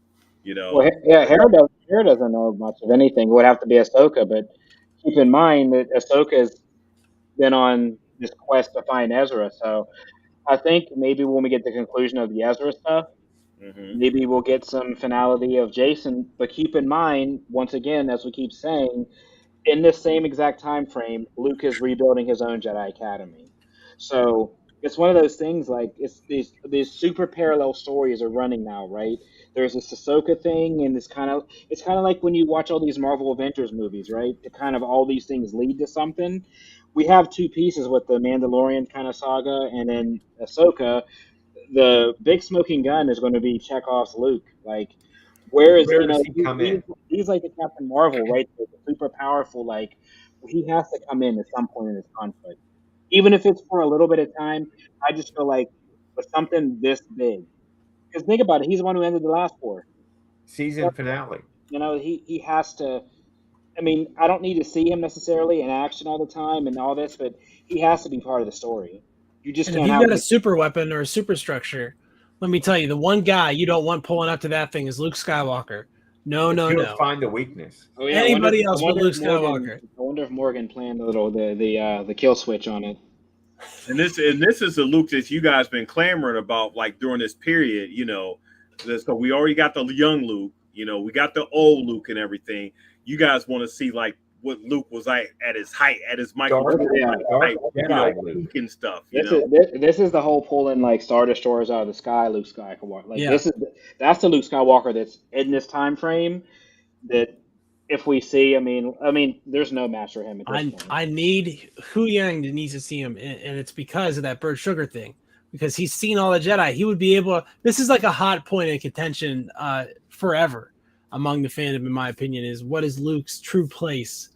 You know, Well, yeah, Hera doesn't know much of anything. It would have to be Ahsoka, but keep in mind that Ahsoka's been on this quest to find Ezra. So I think maybe when we get the conclusion of the Ezra stuff, hmm maybe we'll get some finality of Jason. But keep in mind, once again, as we keep saying, in this same exact time frame, Luke is rebuilding his own Jedi Academy. So it's one of those things like it's these super parallel stories are running now, right? There's this Ahsoka thing, and it's kind of like when you watch all these Marvel Avengers movies, right? To kind of all these things lead to something. We have two pieces with the Mandalorian kind of saga, and then Ahsoka. The big smoking gun is going to be Chekhov's Luke. Like, where is Where does he come in? he's like the Captain Marvel, right? The super powerful. Like, he has to come in at some point in this conflict, even if it's for a little bit of time. I just feel like with something this big, because think about it, he's the one who ended the last war. Season finale. You know, he has to. I mean, I don't need to see him necessarily in action all the time and all this, but he has to be part of the story. You just And if can't you've have got a like super weapon or a super structure, let me tell you, the one guy you don't want pulling up to that thing is Luke Skywalker. No, But no, he'll no. find the weakness. oh yeah, Anybody else but Luke Skywalker. I wonder if Morgan planned the kill switch on it. and this is the Luke that you guys been clamoring about, like during this period. So we already got the young Luke. We got the old Luke and everything. You guys want to see like what Luke was like at his height, at his Michael Dark, Jordan Yeah, height, Jedi Luke. peak and stuff. this is the whole pulling like Star Destroyers out of the sky, Luke Skywalker. Like Yeah. that's the Luke Skywalker that's in this time frame. That if we see, I mean, there's no match for him at this point. I need Hu Yang needs to see him, and it's because of that Bird Sugar thing. Because he's seen all the Jedi, he would be able. This is like a hot point in contention forever among the fandom, in my opinion. Is what is Luke's true place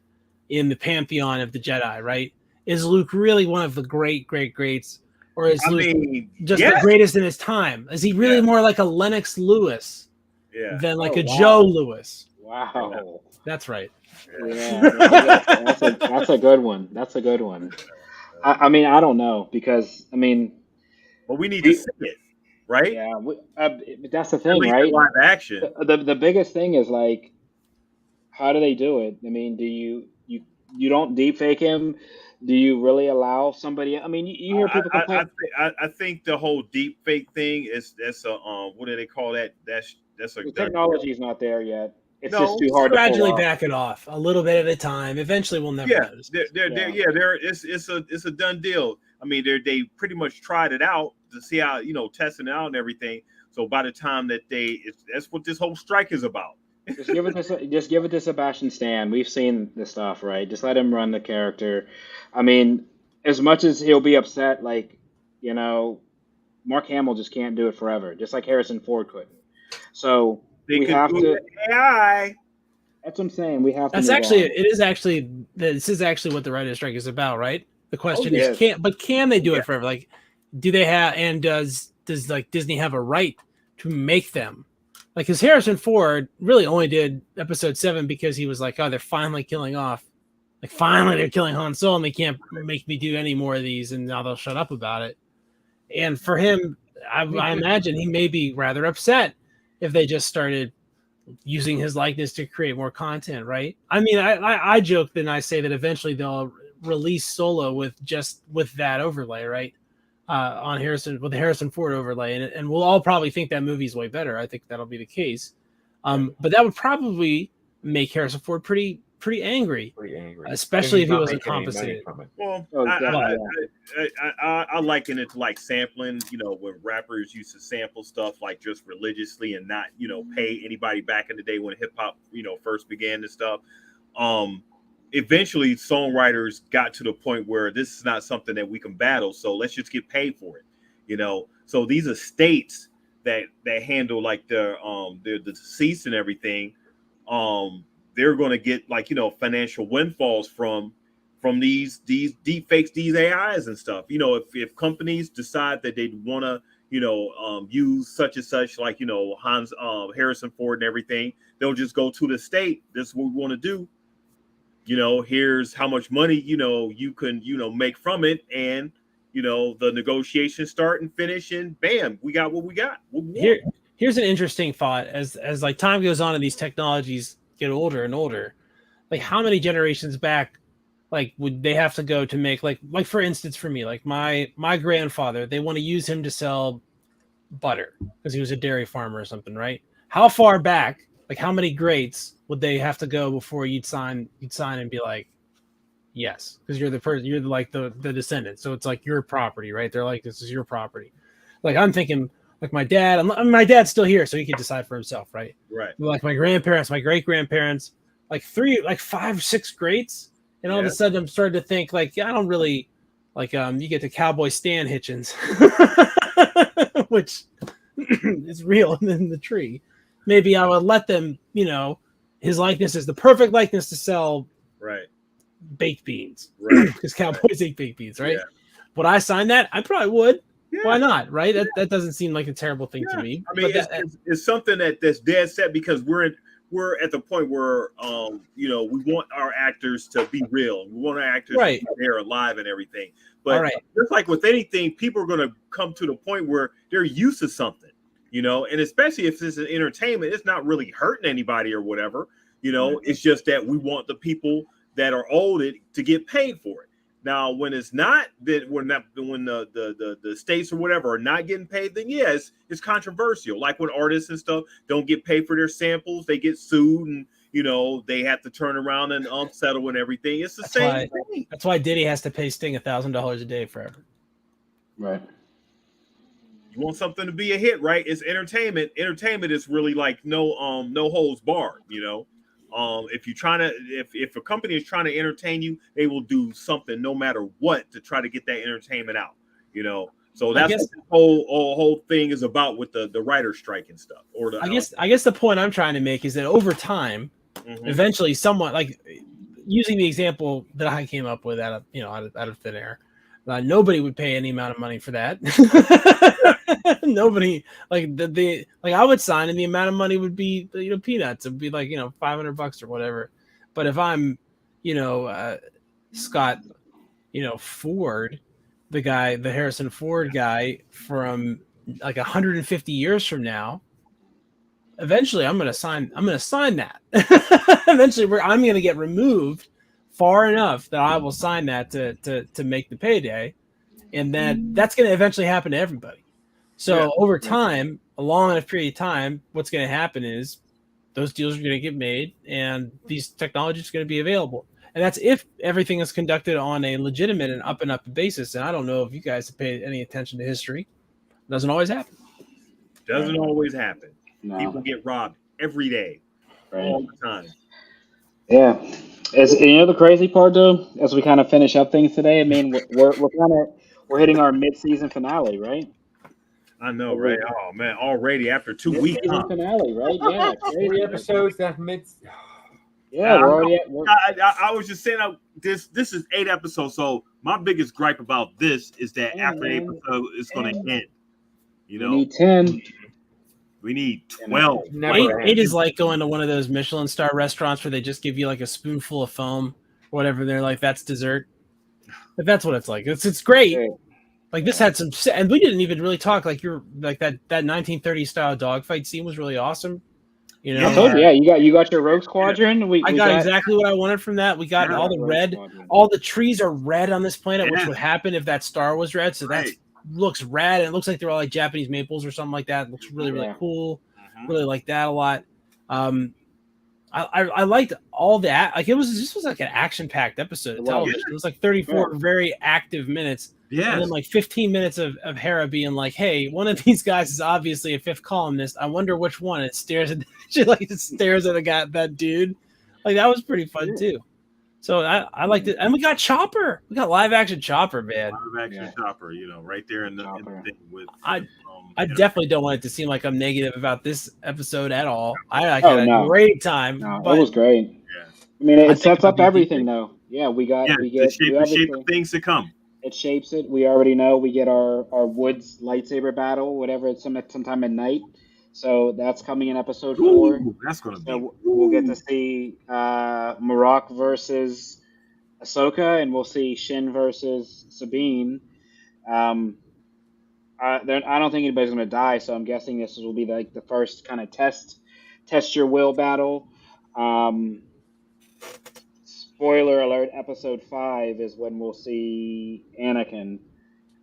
in the pantheon of the Jedi? Right? Is Luke really one of the greats, or is I Luke mean, just yes, the greatest in his time? Is he really yeah, more like a Lennox Lewis yeah, than like Oh a wow, Joe Lewis? wow, That's right. yeah, that's a good one. That's a good one. I mean, I don't know because I mean, but we need to we see it, right? yeah, but that's the At thing, least in right? live action. The biggest thing is like, how do they do it? I mean, do you don't deep fake him? Do you really allow somebody? I mean, you hear people complain. I think the whole deep fake thing is that's a what do they call that? That's a The done technology deal. is not there yet. It's just No, too Just hard to pull gradually off. back it off a little bit at a time. Eventually, we'll never yeah, notice. Yeah. it's a done deal. I mean, they pretty much tried it out to see how testing it out and everything. So by the time that that's what this whole strike is about. Just give it to Sebastian Stan. We've seen the stuff, right? Just let him run the character. I mean, as much as he'll be upset, like, you know, Mark Hamill just can't do it forever, just like Harrison Ford couldn't. So They we could have do to. it AI. That's what I'm saying. We have to That's move actually on. this is actually what the writer's strike is about, right? The question yes. is, can they do Yeah. it forever? Like, do they have, and does like Disney have a right to make them? Like, because Harrison Ford really only did episode 7 because he was like, oh, they're finally killing off. Like, finally they're killing Han Solo, and they can't make me do any more of these, and now they'll shut up about it. And for him, I imagine he may be rather upset if they just started using his likeness to create more content, right? I mean, I joke then I say that eventually they'll release Solo with that overlay, right? On Harrison with the Harrison Ford overlay, and we'll all probably think that movie's way better. I think that'll be the case. But that would probably make Harrison Ford pretty angry, Pretty angry. especially if he Not wasn't making any money compensated. from it. Well, Oh, I, definitely. I liken it to like sampling, when rappers used to sample stuff like just religiously and not, pay anybody back in the day when hip hop, first began and stuff. Eventually songwriters got to the point where this is not something that we can battle. So let's just get paid for it. So these are states that handle like the deceased and everything. They're going to get like, financial windfalls from these deep fakes, these AIs and stuff. If companies decide that they want to, use such and such, like, Harrison Ford and everything, they'll just go to the state. This is what we want to do. Here's how much money, you can, make from it. And, the negotiations start and finish, and bam, we got what we got. What we want. here's an interesting thought: as like time goes on and these technologies get older and older, like how many generations back, like would they have to go to make like for instance for me, like my grandfather, they want to use him to sell butter because he was a dairy farmer or something, right? How far back, like how many greats would they have to go before you'd sign and be like, yes, because you're the person, you're like the descendant, so it's like your property, right? They're like, this is your property. Like I'm thinking, like my dad, my dad's still here, so he can decide for himself, right? Right. Like my grandparents, my great grandparents, like 5, 6 greats, and all of a sudden I'm starting to think like, yeah, I don't really like. You get to Cowboy Stan Hitchens, which is real in the tree. Maybe I would let them, his likeness is the perfect likeness to sell Right. baked beans, Right. because Cowboys eat baked beans, right? Yeah. Would I sign that? I probably would. Yeah. Why not? Right? That doesn't seem like a terrible thing to me. I mean, it's something that's dead set because we're at the point where we want our actors to be real. We want our actors to be there alive and everything. But just like with anything, people are going to come to the point where they're used to something, and especially if this is entertainment, it's not really hurting anybody or whatever. It's just that we want the people that are owed it to get paid for it. Now, when it's not, that when the states or whatever are not getting paid, then yes, it's controversial. Like when artists and stuff don't get paid for their samples, they get sued and they have to turn around and settle and everything. It's the same thing. That's why Diddy has to pay Sting $1,000 a day forever. Right. You want something to be a hit, right? It's entertainment. Entertainment is really like no holds barred. If you're trying to, if a company is trying to entertain you, they will do something no matter what to try to get that entertainment out. So that's what the whole thing is about with the writer's strike and stuff. I guess the point I'm trying to make is that over time, eventually, someone, like using the example that I came up with out of thin air, nobody would pay any amount of money for that. Nobody, like like I would sign, and the amount of money would be peanuts. It'd be like $500 or whatever. But if I'm Scott Ford, the Harrison Ford guy from like 150 years from now, eventually I'm gonna sign that. Eventually I'm gonna get removed far enough that I will sign that to make the payday, and that's gonna eventually happen to everybody. So over time, a long enough period of time, what's going to happen is those deals are going to get made and these technologies are going to be available. And that's if everything is conducted on a legitimate and up basis. And I don't know if you guys have paid any attention to history. It doesn't always happen. Doesn't always happen. No. People get robbed every day, all the time. Yeah. The crazy part though, as we kind of finish up things today, I mean, we're hitting our mid-season finale, right? I know, right? Oh man, already after 2 weeks. Season finale, right? Yeah, 3 episodes that mid. Yeah, we're already at. I was just saying, this is 8 episodes. So my biggest gripe about this is that after the episode, it's going to end. We need 10. We need 12. 8 is like going to one of those Michelin star restaurants where they just give you like a spoonful of foam, or whatever. They're like, that's dessert. But that's what it's like. It's great. Okay. Like this had some, and we didn't even really talk. Like that 1930s style dogfight scene was really awesome. I told you, you got your Rogue Squadron. I got exactly what I wanted from that. We got all the red. Squadron. All the trees are red on this planet, which would happen if that star was red. So that looks rad. And it looks like they're all like Japanese maples or something like that. It looks really really cool. Really like that a lot. I liked all that. Like this was like an action-packed episode of television. It was like 34 very active minutes. Yeah. And then like 15 minutes of Hera being like, hey, one of these guys is obviously a fifth columnist. I wonder which one. It stares at that dude. Like that was pretty fun too. So I liked it. And we got Chopper. We got live action Chopper, man. Live action Chopper, right there in the thing with I definitely don't want it to seem like I'm negative about this episode at all. I had a great time. No, it was great. Yeah. I mean, it sets up everything, though. Yeah, we get the shape of things to come. It shapes it. We already know we get our Woods lightsaber battle, whatever. It's sometime at night. So that's coming in episode 4. That's going to be. So we'll get to see Marok versus Ahsoka, and we'll see Shin versus Sabine. I don't think anybody's gonna die, so I'm guessing this will be like the first kind of test your will battle. Um, Spoiler alert: Episode 5 is when we'll see Anakin.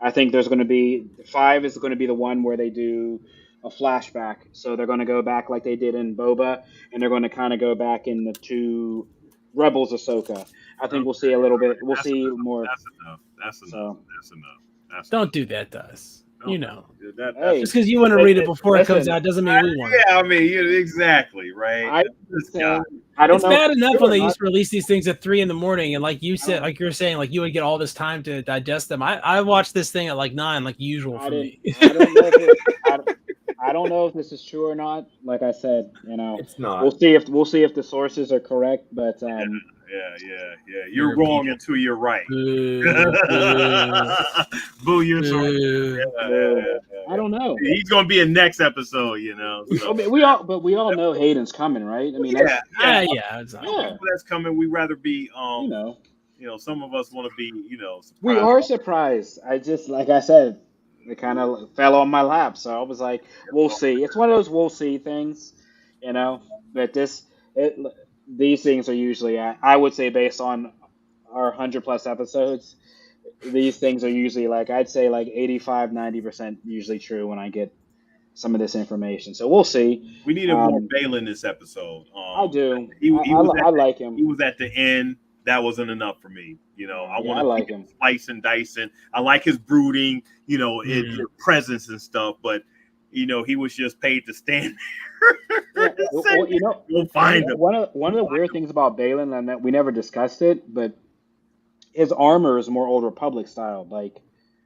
I think there's going to be 5 is going to be the one where they do a flashback. So they're going to go back like they did in Boba, and they're going to kind of go back in the two Rebels Ahsoka. I think we'll see a little bit. We'll That's see enough. more. That's enough. That's enough. So That's enough. That's Don't do that to us. enough. You know, That's hey, just because you want to read it before it comes listen. out doesn't mean we want it. yeah. I mean, exactly right. I This guy. I don't It's know if bad it's enough true when or they not. used to release these things at 3 a.m, and like you I said, don't. like you're saying, like you would get all this time to digest them. I watched this thing at like 9, like usual I for didn't. me. I don't know if it. I don't know if this is true or not. Like I said, It's not. we'll see if the sources are correct. But Yeah. You're You're wrong people. until you're right. Boo, boo, Boo, you're so right. boo. I don't know. He's gonna be in next episode, you know. I So mean, we all know Hayden's coming, right? I mean, yeah, yeah. Yeah, it's yeah, People that's coming, we rather be you know, some of us want to be, we surprised. are surprised. I just, like I said, it kind of fell on my lap, so I was like, we'll see. It's one of those we'll see things, you know. But it, these things are usually, I would say, based on our 100 plus episodes. These things are usually like I'd say like 85-90% usually true when I get some of this information. So we'll see. We needed more Balin this episode. I do. He was I like he him. was at the end. That wasn't enough for me. I Yeah, I want to like see him him. slice and dicing. I like his brooding, his presence and stuff. But he was just paid to stand there. Yeah, well, We'll find him. one of the weird things about Balin, and that we never discussed it, but his armor is more Old Republic style, like,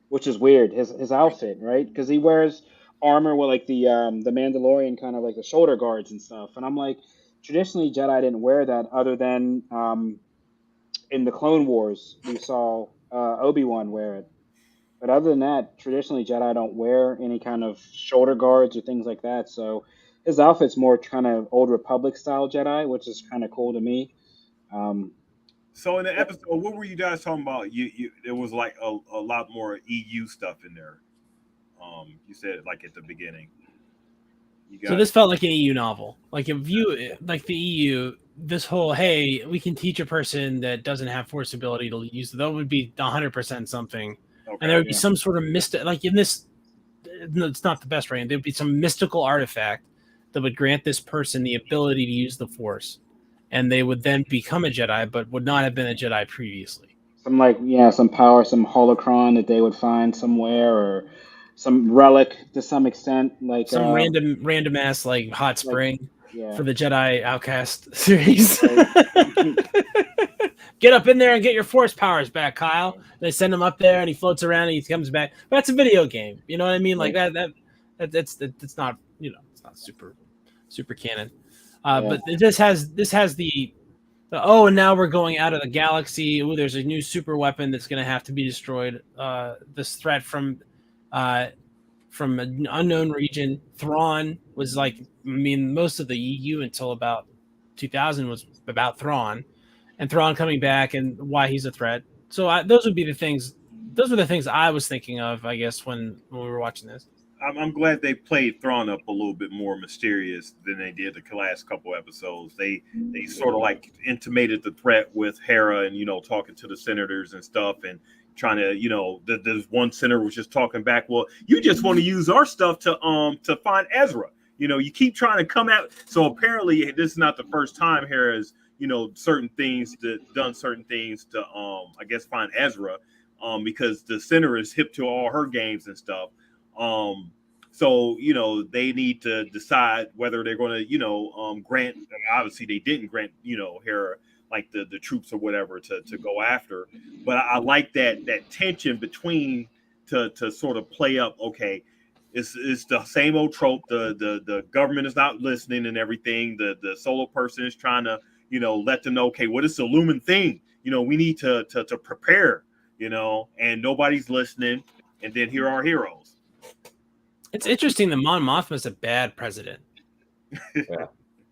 which is weird. His outfit, right? Because he wears armor with like the Mandalorian kind of like the shoulder guards and stuff. And I'm like, traditionally Jedi didn't wear that, other than in the Clone Wars we saw Obi-Wan wear it. But other than that, traditionally Jedi don't wear any kind of shoulder guards or things like that. So his outfit's more kind of Old Republic style Jedi, which is kind of cool to me. Um, So in the episode, what were you guys talking about? There was like a lot more EU stuff in there. You said like at the beginning. So this felt like an EU novel. Like if you like the EU, this whole hey, we can teach a person that doesn't have force ability to use that would be 100% something, Okay. and there would be some sort of mystic. Like in this, it's not the best rating. There would be some mystical artifact that would grant this person the ability to use the force, and they would then become a Jedi, but would not have been a Jedi previously. some power, some holocron that they would find somewhere, or some relic to some extent, like Some random ass like hot spring yeah. for the Jedi Outcast series. Right. Get up in there and get your force powers back, Kyle. They send him up there and he floats around and he comes back. But that's a video game. You know what I mean? Like that's not, it's not super canon. But this has the and now we're going out of the galaxy. Ooh, there's a new super weapon that's going to have to be destroyed. This threat from an unknown region. Thrawn was most of the EU until about 2000 was about Thrawn, and Thrawn coming back and why he's a threat. So those would be the things. Those were the things I was thinking of, I guess, when we were watching this. I'm glad they played Thrawn up a little bit more mysterious than they did the last couple episodes. They sort of like intimated the threat with Hera and talking to the senators and stuff and trying to there's one senator was just talking back. Well, you just want to use our stuff to find Ezra. You keep trying to come out. So apparently this is not the first time Hera's done certain things to I guess find Ezra because the center is hip to all her games and stuff. So they need to decide whether they're going to grant. Obviously, they didn't grant Hera like the troops or whatever to go after. But I like that tension between to sort of play up. Okay, it's the same old trope. The government is not listening and everything. The solo person is trying to let them know. Okay, what is the looming thing? We need to prepare. And nobody's listening. And then here are heroes. It's interesting that Mon Mothma's a bad president.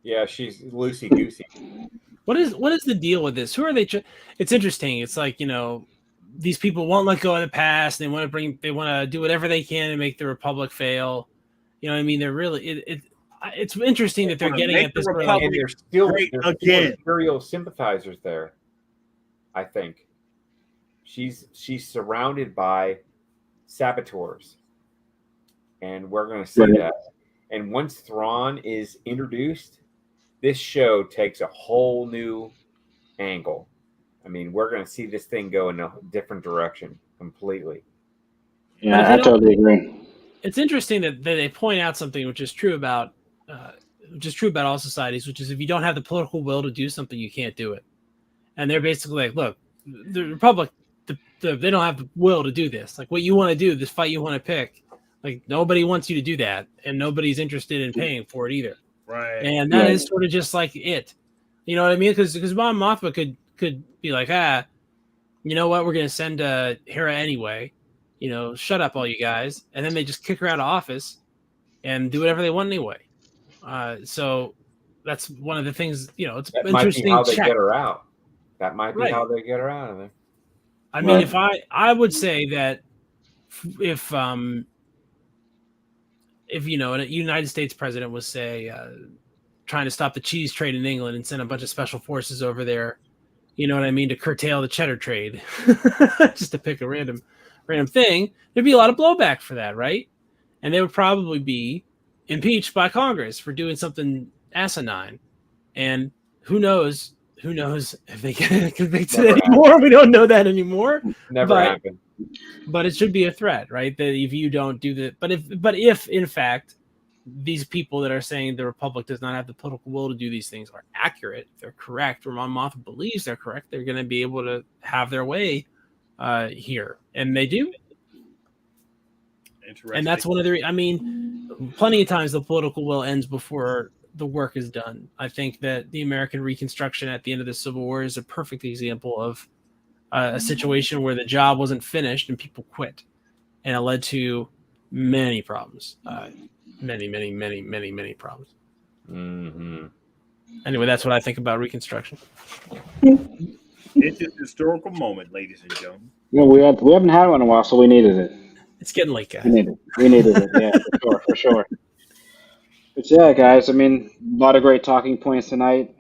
Yeah, she's loosey goosey. What is the deal with this? Who are they? It's interesting. It's like these people won't let go of the past. They want to do whatever they can to make the Republic fail. You know what I mean? They're really it's interesting that they're wanna getting make at the this point. Republic And there's still great there's still again. Imperial sympathizers there. I think she's surrounded by saboteurs, and we're going to see Right. that. And once Thrawn is introduced, this show takes a whole new angle. I mean, we're going to see this thing go in a different direction completely. Yeah, if I they don't- totally agree. It's interesting that they point out something which is true about all societies, which is if you don't have the political will to do something, you can't do it. And they're basically like, look, the Republic, they don't have the will to do this. Like what you want to do, this fight you want to pick, like nobody wants you to do that, and nobody's interested in paying for it either. Right. And that Right. is sort of just like it. You know what I mean? Because Mon Mothma could be like, you know what, we're gonna send Hera anyway. You know, shut up, all you guys, and then they just kick her out of office and do whatever they want anyway. So that's one of the things. You know, it's That might be interesting. how they check. get her out. That might be Right. how they get her out of there. I mean, Right. if I would say that if you know a United States president was say trying to stop the cheese trade in England and send a bunch of special forces over there, you know what I mean, to curtail the cheddar trade, just to pick a random thing, there'd be a lot of blowback for that, right? And they would probably be impeached by Congress for doing something asinine. And who knows if they get convicted Never anymore? We don't know that anymore. Never But- happened. But it should be a threat, right? That if you don't do that, but if in fact these people that are saying the Republic does not have the political will to do these things are accurate, if they're correct, or Mon Mothma believes they're correct, they're going to be able to have their way here, and they do. Interesting. And that's one of the. I mean, plenty of times the political will ends before the work is done. I think that the American Reconstruction at the end of the Civil War is a perfect example of a situation where the job wasn't finished and people quit, and it led to many problems, many problems. Mm-hmm. Anyway, that's what I think about Reconstruction. It's a historical moment, ladies and gentlemen. Yeah, we haven't had one in a while, so we needed it. It's getting late, guys. We needed it. Yeah, for sure. But yeah, guys, I mean, a lot of great talking points tonight.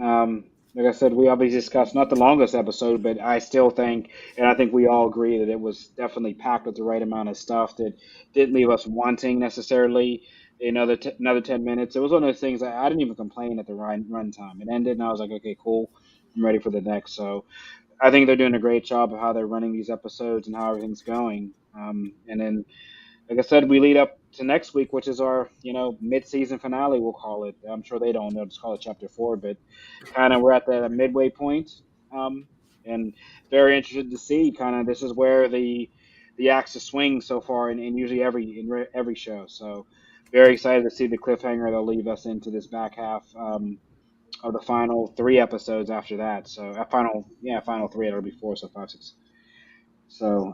Like I said, we obviously discussed not the longest episode, but I still think, and I think we all agree that it was definitely packed with the right amount of stuff that didn't leave us wanting necessarily another 10 minutes. It was one of those things I didn't even complain at the run time. It ended, and I was like, okay, cool, I'm ready for the next. So I think they're doing a great job of how they're running these episodes and how everything's going. And then, like I said, we lead up to next week, which is our, mid-season finale, we'll call it. I'm sure they don't. They'll just call it Chapter 4, but kind of we're at the midway point, and very interested to see kind of this is where the axis swings so far in usually every show. So very excited to see the cliffhanger they'll leave us into this back half of the final 3 episodes after that. So final 3, it'll be 4, so 5, 6. So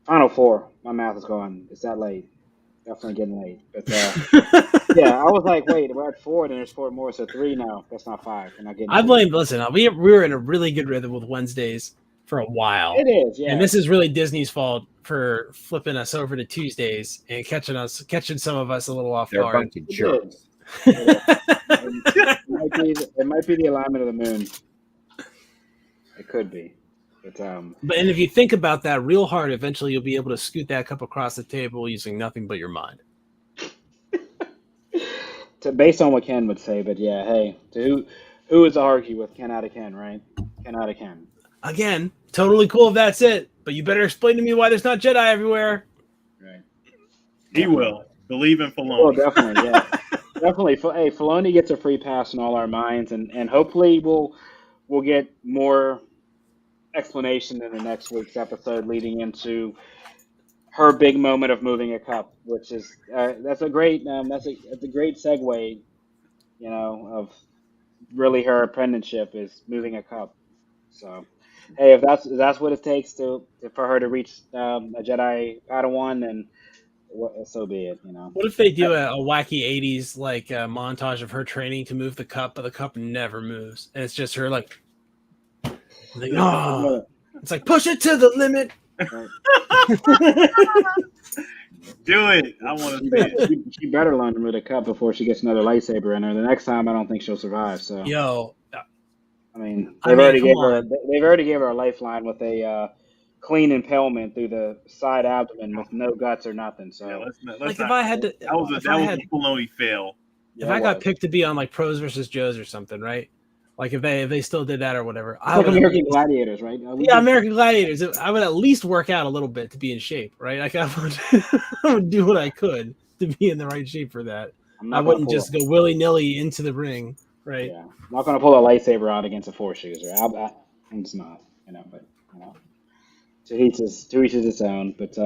final 4. My math is going. It's that late. Definitely getting late. But yeah, I was like, wait, we're at 4, and there's 4 more, so 3 now. That's not 5. We're not getting. I blame. Listen, we were in a really good rhythm with Wednesdays for a while. It is, yeah. And this is really Disney's fault for flipping us over to Tuesdays and catching some of us a little off They're a guard. bunch of jerks. It might be the alignment of the moon. It could be. But if you think about that real hard, eventually you'll be able to scoot that cup across the table using nothing but your mind. Based on what Ken would say, but yeah, hey, who is to argue with Ken out of Ken, right? Ken out of Ken. Again, totally cool if that's it, but you better explain to me why there's not Jedi everywhere. Right. He will. Believe in Filoni. Oh, definitely, yeah. Definitely. Hey, Filoni gets a free pass in all our minds, and hopefully we'll get more explanation in the next week's episode leading into her big moment of moving a cup, which is that's a great segue, of really her apprenticeship is moving a cup. So, hey, if that's what it takes for her to reach a Jedi Padawan, then so be it. What if they do a wacky 80s montage of her training to move the cup, but the cup never moves, and it's just her like oh. It's like push it to the limit. Do it. I want to see it. She better learn to move the cup before she gets another lightsaber in her. The next time, I don't think she'll survive. So, Yo, I mean, I mean, come they've already gave her a lifeline with a clean impalement through the side abdomen with no guts or nothing. So, Yeah, let's like not, if I had to, that was a Filoni fail. if I got picked to be on like Pros versus Joes or something, right? Like if they still did that or whatever, it's like American Gladiators, right? American Gladiators. I would at least work out a little bit to be in shape, right? Like I would do what I could to be in the right shape for that. I wouldn't just go willy nilly into the ring, right? Yeah, I'm not gonna pull a lightsaber out against a Force user. I'm just not, but to each his own. But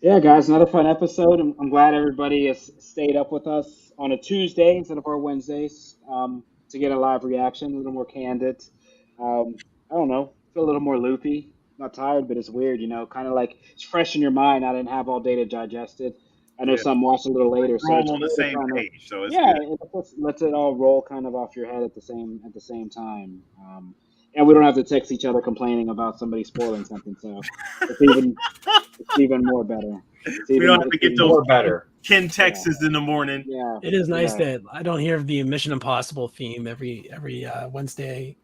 yeah, guys, another fun episode. I'm glad everybody has stayed up with us on a Tuesday instead of our Wednesdays to get a live reaction, a little more candid. I don't know, feel a little more loopy. Not tired, but it's weird, kind of like it's fresh in your mind. I didn't have all day to digest it. I know some watched a little later, we're all on the same page, so it's good. Lets it all roll kind of off your head at the same time. And we don't have to text each other complaining about somebody spoiling something, so it's even more better. We don't have to get those better 10 texts in the morning. Yeah, it is nice that I don't hear the Mission Impossible theme every Wednesday,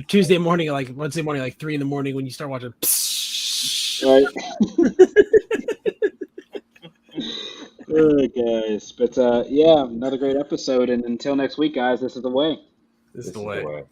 Tuesday morning, like Wednesday morning, like 3 a.m. when you start watching. Right. Guys, but yeah, another great episode, and until next week, guys, this is the way. This is the way.